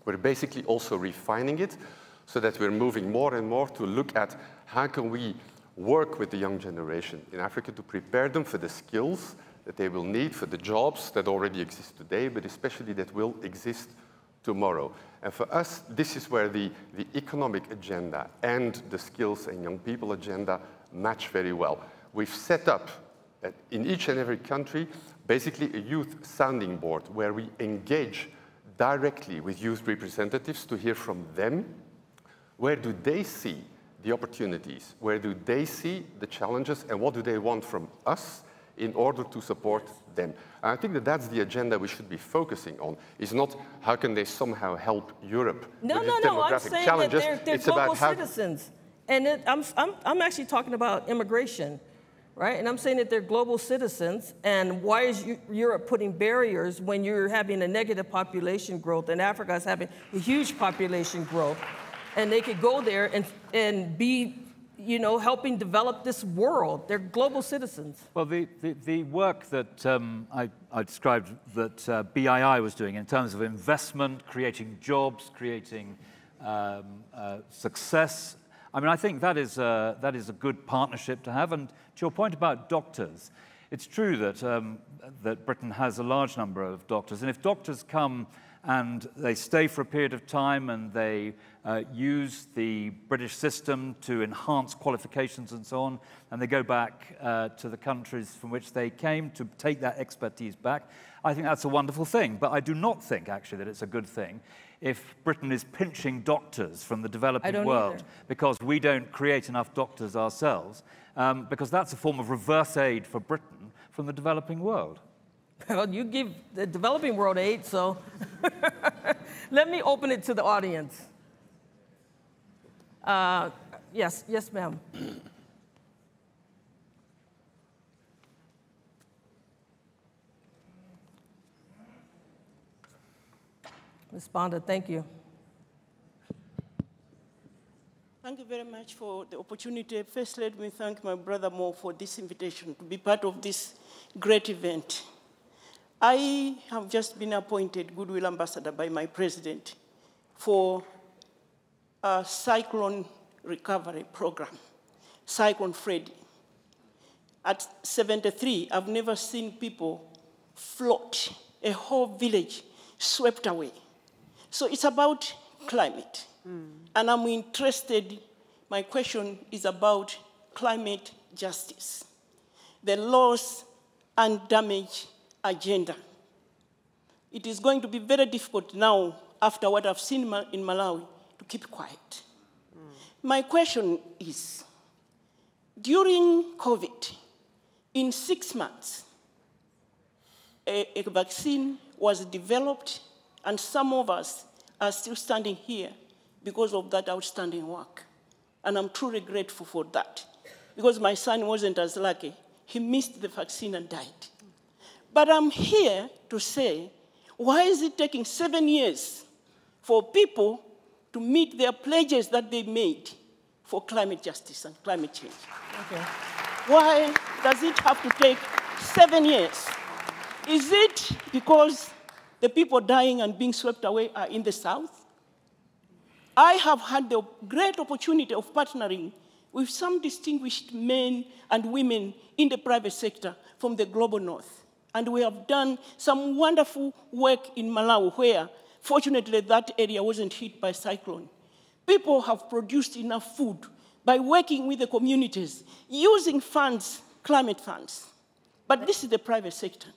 We're basically also refining it so that we're moving more and more to look at how can we work with the young generation in Africa to prepare them for the skills that they will need for the jobs that already exist today, but especially that will exist tomorrow. And for us, this is where the economic agenda and the skills and young people agenda match very well. We've set up, in each and every country, basically a youth sounding board where we engage directly with youth representatives to hear from them. Where do they see the opportunities? Where do they see the challenges? And what do they want from us in order to support them? And I think that that's the agenda we should be focusing on. It's not how can they somehow help Europe with its demographic challenges. That they're global citizens. And I'm actually talking about immigration, right? And I'm saying that they're global citizens. And why is Europe putting barriers when you're having a negative population growth and Africa is having a huge population growth? And they could go there and be, you know, helping develop this world. They're global citizens. Well, the work that I described that BII was doing in terms of investment, creating jobs, creating success, I mean, I think that is a good partnership to have. And to your point about doctors, it's true that, that Britain has a large number of doctors. And if doctors come and they stay for a period of time and they use the British system to enhance qualifications and so on, and they go back to the countries from which they came to take that expertise back, I think that's a wonderful thing. But I do not think, actually, that it's a good thing if Britain is pinching doctors from the developing world because we don't create enough doctors ourselves, because that's a form of reverse aid for Britain from the developing world. Well, you give the developing world aid, so let me open it to the audience. Yes, ma'am. Ms. Bonda, thank you. Thank you very much for the opportunity. First, let me thank my brother Mo for this invitation to be part of this great event. I have just been appointed Goodwill Ambassador by my president for a cyclone recovery program, Cyclone Freddy. At 73, I've never seen people float, a whole village swept away. So it's about climate. And I'm interested, my question is about climate justice, the loss and damage agenda. It is going to be very difficult now, after what I've seen in Malawi, to keep quiet. My question is, during COVID, in 6 months, a vaccine was developed, and some of us are still standing here because of that outstanding work. And I'm truly grateful for that, because my son wasn't as lucky. He missed the vaccine and died. But I'm here to say, why is it taking 7 years for people to meet their pledges that they made for climate justice and climate change? Okay. Why does it have to take 7 years? Is it because the people dying and being swept away are in the South? I have had the great opportunity of partnering with some distinguished men and women in the private sector from the global North. And we have done some wonderful work in Malawi where, fortunately, that area wasn't hit by cyclone. People have produced enough food by working with the communities, using funds, climate funds. But this is the private sector.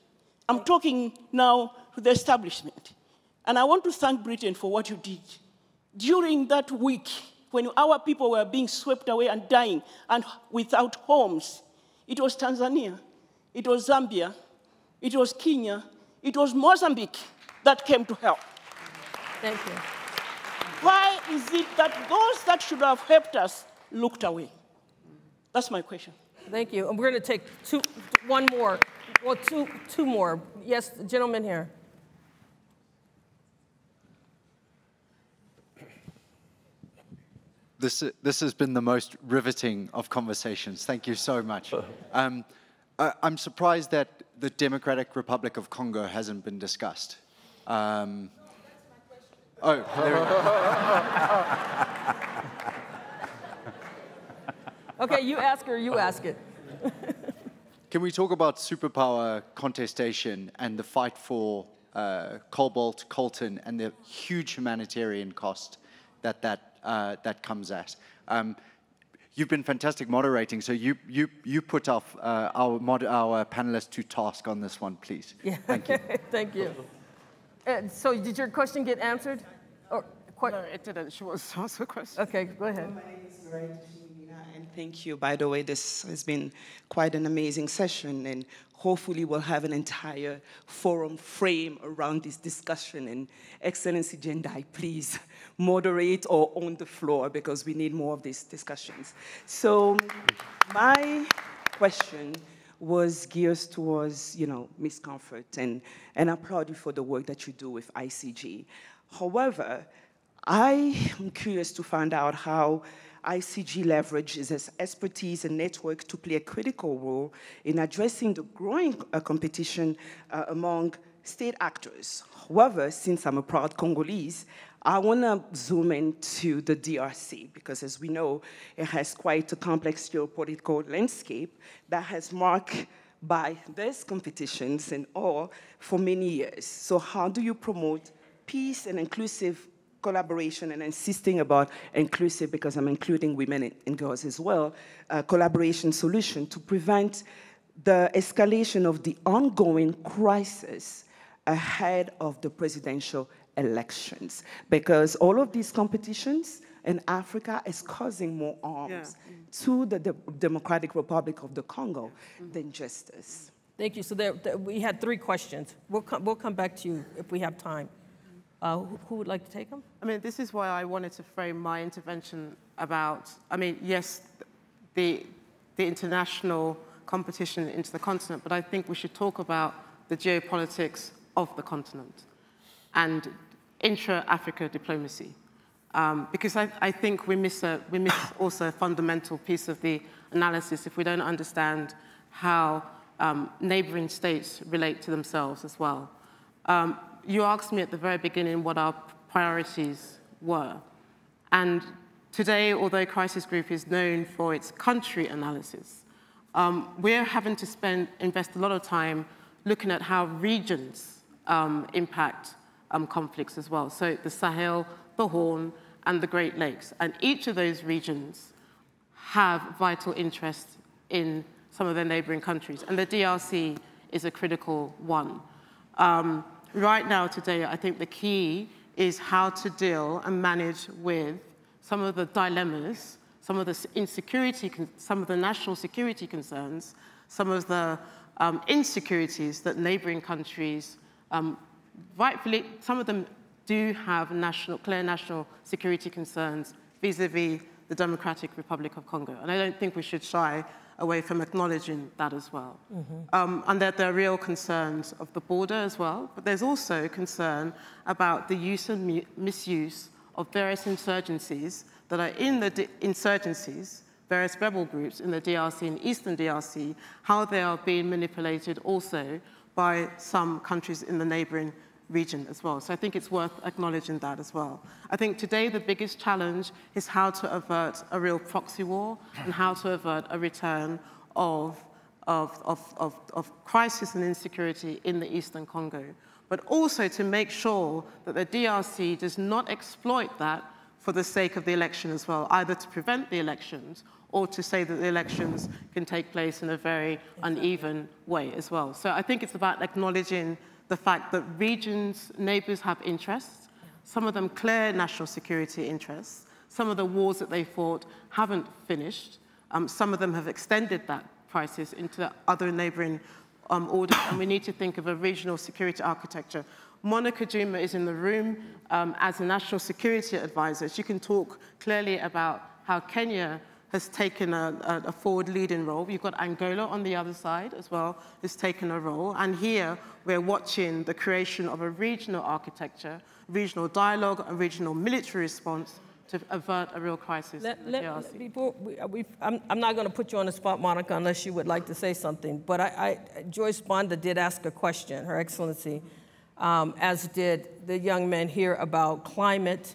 I'm talking now to the establishment. And I want to thank Britain for what you did. During that week, when our people were being swept away and dying and without homes, it was Tanzania, it was Zambia, it was Kenya, it was Mozambique that came to help. Thank you. Why is it that those that should have helped us looked away? That's my question. Thank you. And we're going to take one more. Well, two more. Yes, the gentleman here. This has been the most riveting of conversations. Thank you so much. I'm surprised that the Democratic Republic of Congo hasn't been discussed. Oh, there we go. Okay, you ask her, you ask it. Can we talk about superpower contestation and the fight for cobalt, coltan, and the huge humanitarian cost that comes at? You've been fantastic moderating, so you put off our panelists to task on this one, please. Yeah. Thank you. Thank you. So did your question get answered? Or No, it didn't. She wants to ask a question. Okay, go ahead. My name is Lorraine, and thank you. By the way, this has been quite an amazing session, and hopefully we'll have an entire forum frame around this discussion. And Excellency Jendai, please moderate or own the floor, because we need more of these discussions. So my question was geared towards, Ms. Comfort, and I applaud you for the work that you do with ICG. However, I am curious to find out how ICG leverages its expertise and network to play a critical role in addressing the growing competition among state actors. However, since I'm a proud Congolese, I want to zoom into the DRC because, as we know, it has quite a complex geopolitical landscape that has marked by these competitions and all for many years. So how do you promote peace and inclusive collaboration and insisting about inclusive, because I'm including women and girls as well, collaboration solution to prevent the escalation of the ongoing crisis ahead of the presidential elections? Because all of these competitions in Africa is causing more harms to the Democratic Republic of the Congo than justice. Thank you. So we had 3 questions. We'll come back to you if we have time. Who would like to take them? I mean, this is why I wanted to frame my intervention about, I mean, yes, the international competition into the continent, but I think we should talk about the geopolitics of the continent and intra-Africa diplomacy. Because I think we miss also a fundamental piece of the analysis if we don't understand how neighboring states relate to themselves as well. You asked me at the very beginning what our priorities were. And today, although Crisis Group is known for its country analysis, we're having to invest a lot of time looking at how regions impact conflicts as well. So the Sahel, the Horn, and the Great Lakes. And each of those regions have vital interests in some of their neighboring countries. And the DRC is a critical one. Right now, today, I think the key is how to deal and manage with some of the dilemmas, some of the insecurity, some of the national security concerns, some of the insecurities that neighboring countries, rightfully, some of them do have clear national security concerns vis-a-vis the Democratic Republic of Congo. And I don't think we should shy away from acknowledging that as well. And that there are real concerns of the border as well, but there's also concern about the use and misuse of various insurgencies that are in the insurgencies, various rebel groups in the DRC and Eastern DRC, how they are being manipulated also by some countries in the neighboring region as well. So I think it's worth acknowledging that as well. I think today the biggest challenge is how to avert a real proxy war and how to avert a return of crisis and insecurity in the Eastern Congo, but also to make sure that the DRC does not exploit that for the sake of the election as well, either to prevent the elections or to say that the elections can take place in a very uneven way as well. So I think it's about acknowledging the fact that regions, neighbors have interests, some of them clear national security interests, some of the wars that they fought haven't finished, some of them have extended that crisis into other neighboring orders, and we need to think of a regional security architecture. Monica Juma is in the room as a national security advisor. She can talk clearly about how Kenya has taken a forward leading role. You've got Angola on the other side as well, who's taken a role. And here we're watching the creation of a regional architecture, regional dialogue, a regional military response to avert a real crisis. I'm not going to put you on the spot, Monica, unless you would like to say something. But Joyce Bonda did ask a question, Her Excellency, as did the young men here about climate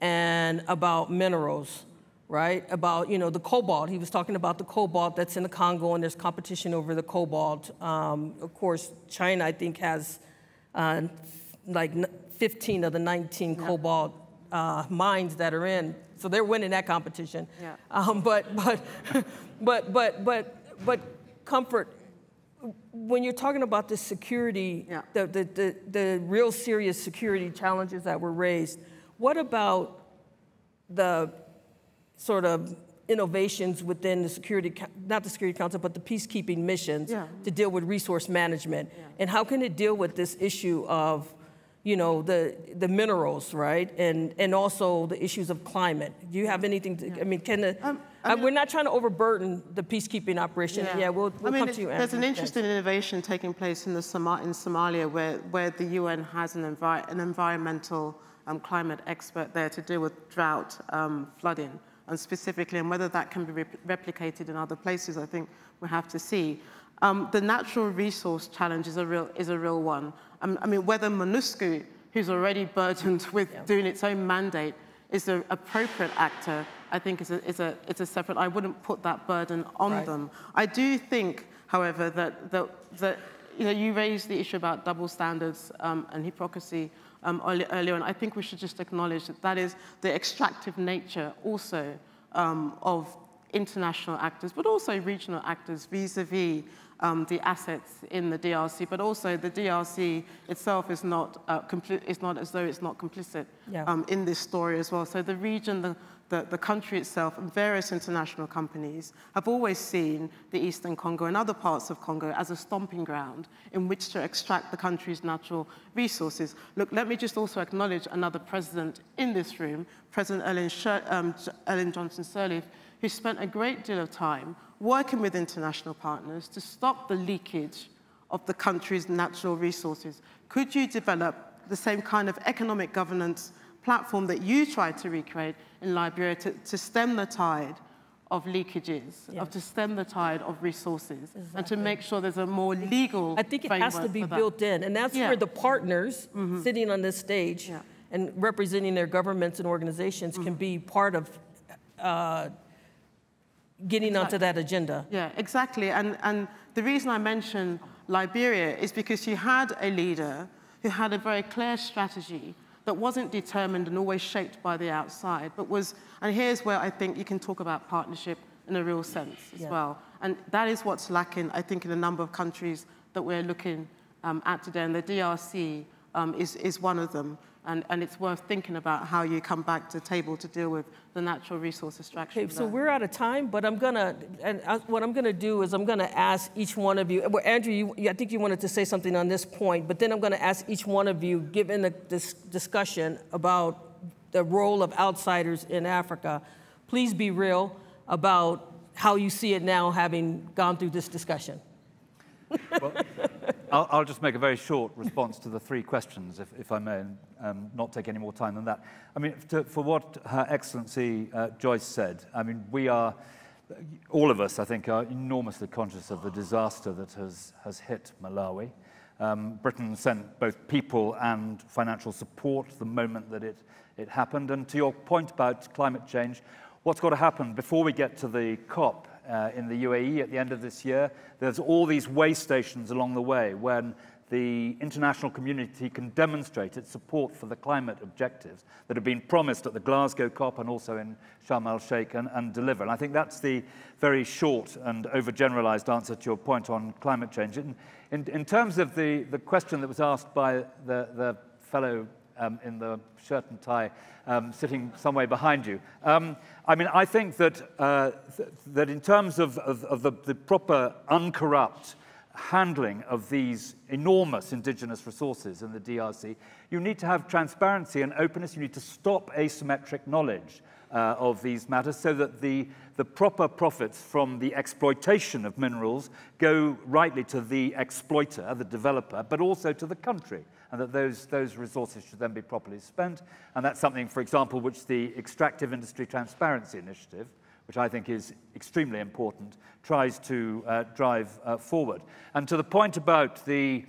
and about minerals. Right, about, the cobalt. He was talking about the cobalt that's in the Congo, and there's competition over the cobalt. Of course, China, I think, has like 15 of the 19 cobalt mines that are in, so they're winning that competition. But comfort, when you're talking about the security, the real serious security challenges that were raised, what about the sort of innovations within the security, not the Security Council, but the peacekeeping missions to deal with resource management? And how can it deal with this issue of, the minerals, right? And also the issues of climate. Do you have anything to, we're not trying to overburden the peacekeeping operation. We'll come to you, Andrew. There's an interesting innovation taking place in Somalia where the UN has an environmental climate expert there to deal with drought, flooding. specifically, and whether that can be replicated in other places, I think we have to see. The natural resource challenge is a real one. I mean, whether MONUSCO, who's already burdened with doing its own mandate, is the appropriate actor, I think is a separate. I wouldn't put that burden on them. I do think, however, that you raised the issue about double standards and hypocrisy earlier on. I think we should just acknowledge that is the extractive nature also of international actors, but also regional actors vis-a-vis the assets in the DRC, but also the DRC itself is not as though it's not complicit in this story as well. So the region, the country itself, and various international companies have always seen the Eastern Congo and other parts of Congo as a stomping ground in which to extract the country's natural resources. Look, let me just also acknowledge another president in this room, President Ellen Johnson Sirleaf, who spent a great deal of time working with international partners to stop the leakage of the country's natural resources. Could you develop the same kind of economic governance platform that you tried to recreate in Liberia to stem the tide of leakages, to stem the tide of resources, and to make sure there's a more legal I think it has to be built in, and that's where the partners sitting on this stage and representing their governments and organizations can be part of getting onto that agenda. Yeah, exactly. And the reason I mention Liberia is because you had a leader who had a very clear strategy that wasn't determined and always shaped by the outside, but was, and here's where I think you can talk about partnership in a real sense as well. And that is what's lacking, I think, in a number of countries that we're looking at today, and the DRC is one of them. And it's worth thinking about how you come back to the table to deal with the natural resource extraction. Okay, so we're out of time, but what I'm gonna do is I'm gonna ask each one of you, well, Andrew, I think you wanted to say something on this point, but then I'm gonna ask each one of you, given this discussion about the role of outsiders in Africa, please be real about how you see it now, having gone through this discussion. Well, I'll just make a very short response to the three questions, if I may, and not take any more time than that. I mean, for what Her Excellency Joyce said, I mean, we are, all of us, I think, are enormously conscious of the disaster that has hit Malawi. Britain sent both people and financial support the moment that it happened. And to your point about climate change, what's got to happen before we get to the COP in the UAE at the end of this year? There's all these way stations along the way when the international community can demonstrate its support for the climate objectives that have been promised at the Glasgow COP and also in Sharm el-Sheikh and deliver. And I think that's the very short and overgeneralized answer to your point on climate change. In terms of the question that was asked by the fellow in the shirt and tie sitting some way behind you. I mean, I think that, that in terms of the proper, uncorrupt handling of these enormous indigenous resources in the DRC, you need to have transparency and openness. You need to stop asymmetric knowledge of these matters so that the proper profits from the exploitation of minerals go rightly to the exploiter, the developer, but also to the country, and that those resources should then be properly spent. And that's something, for example, which the Extractive Industry Transparency Initiative, which I think is extremely important, tries to drive forward. And to the point about the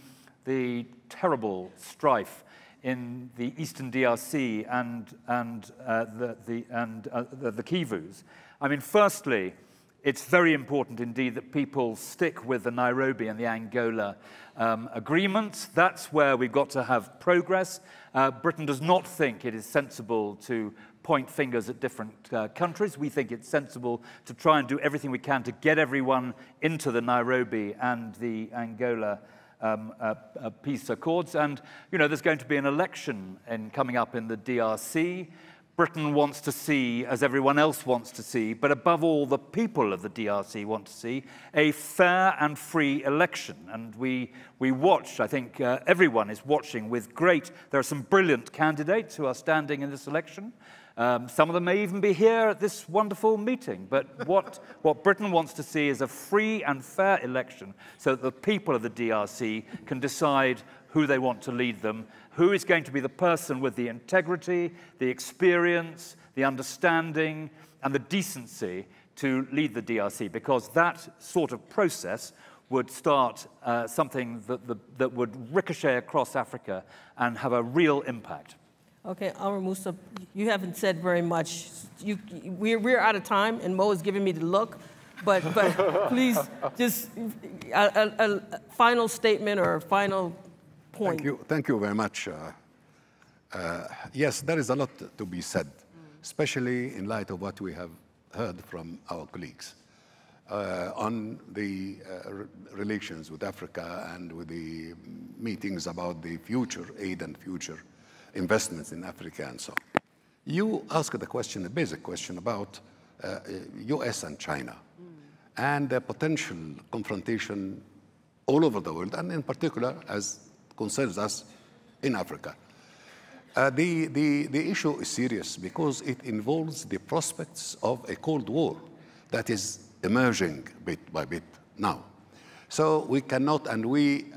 terrible strife in the eastern DRC and the Kivus, I mean, firstly, it's very important indeed that people stick with the Nairobi and the Angola agreements. That's where we've got to have progress. Britain does not think it is sensible to point fingers at different countries. We think it's sensible to try and do everything we can to get everyone into the Nairobi and the Angola peace accords. And, you know, there's going to be an election coming up in the DRC. Britain wants to see, as everyone else wants to see, but above all, the people of the DRC want to see, a fair and free election. And we watch, I think everyone is watching with there are some brilliant candidates who are standing in this election. Some of them may even be here at this wonderful meeting. But what Britain wants to see is a free and fair election so that the people of the DRC can decide who they want to lead them, who is going to be the person with the integrity, the experience, the understanding, and the decency to lead the DRC, because that sort of process would start something that would ricochet across Africa and have a real impact. Okay, Amr Musa, you haven't said very much. We're out of time, and Mo is giving me the look. But please, just a final statement or a final point. Thank you very much. Yes, there is a lot to be said, especially in light of what we have heard from our colleagues on the relations with Africa and with the meetings about the future aid and future investments in Africa and so on. You asked the question, a basic question about US and China and the potential confrontation all over the world, and in particular as concerns us in Africa. The issue is serious because it involves the prospects of a Cold War that is emerging bit by bit now. So we cannot, and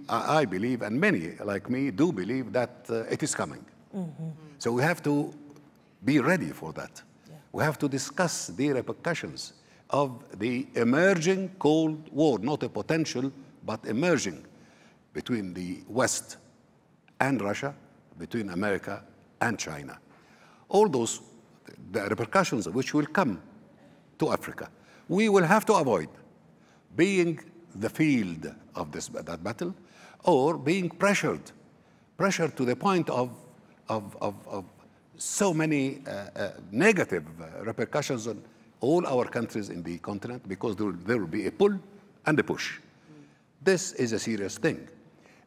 I believe, and many like me do believe that it is coming. So we have to be ready for that. Yeah. We have to discuss the repercussions of the emerging Cold War, not a potential, but emerging between the West and Russia, between America and China. All those, the repercussions of which will come to Africa. We will have to avoid being the field of that battle or being pressured to the point of so many negative repercussions on all our countries in the continent, because there will be a pull and a push. This is a serious thing.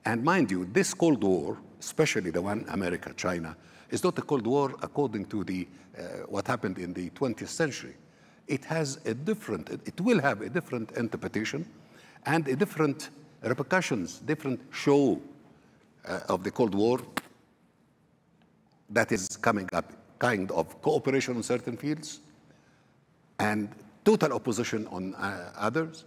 And mind you, this Cold War, especially the one America-China, is not a Cold War according to what happened in the 20th century. It will have a different interpretation and a different repercussions, different show of the Cold War that is coming up, kind of cooperation on certain fields and total opposition on others,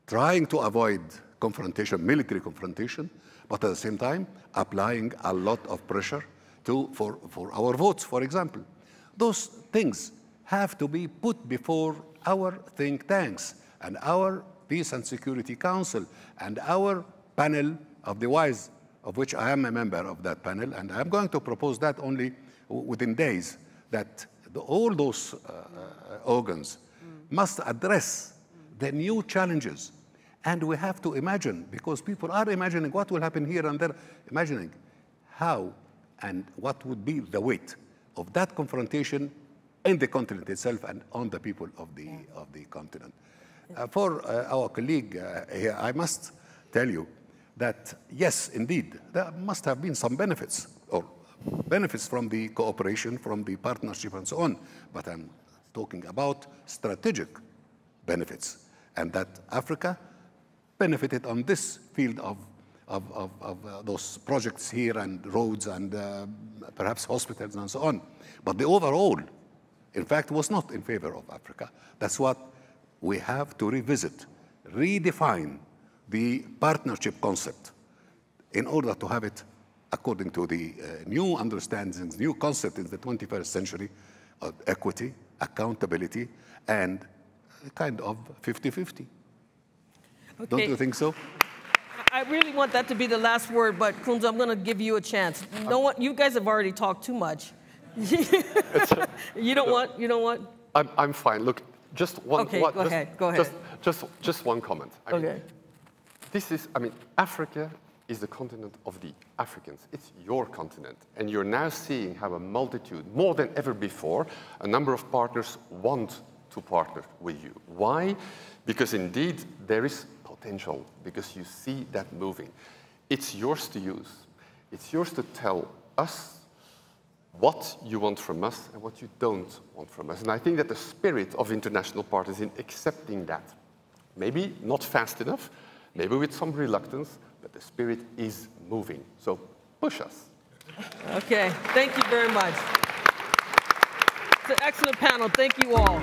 trying to avoid confrontation, military confrontation, but at the same time applying a lot of pressure for our votes, for example. Those things have to be put before our think tanks and our Peace and Security Council and our panel of the wise, of which I am a member of that panel, and I'm going to propose that only within days, that all those organs must address the new challenges. And we have to imagine, because people are imagining what will happen here and there, imagining how and what would be the weight of that confrontation in the continent itself and on the people of the continent. For our colleague here, I must tell you that, yes, indeed, there must have been some benefits, or benefits from the cooperation, from the partnership and so on, but I'm talking about strategic benefits, and that Africa benefited on this field of those projects here and roads and perhaps hospitals and so on. But the overall, in fact, was not in favor of Africa. That's what we have to revisit, redefine the partnership concept in order to have it according to the new understandings, new concept in the 21st century of equity, accountability, and kind of 50-50. Okay. Don't you think so? I really want that to be the last word, but Kunze, I'm going to give you a chance. You guys have already talked too much. You don't want? I'm fine. Look, just one. Okay, go ahead. Just one comment. I mean, Africa is the continent of the Africans. It's your continent. And you're now seeing how a multitude, more than ever before, a number of partners want to partner with you. Why? Because indeed, there is potential, because you see that moving. It's yours to use. It's yours to tell us what you want from us and what you don't want from us. And I think that the spirit of international partners in accepting that, maybe not fast enough, maybe with some reluctance, but the spirit is moving. So push us. Okay, thank you very much. It's an excellent panel. Thank you all.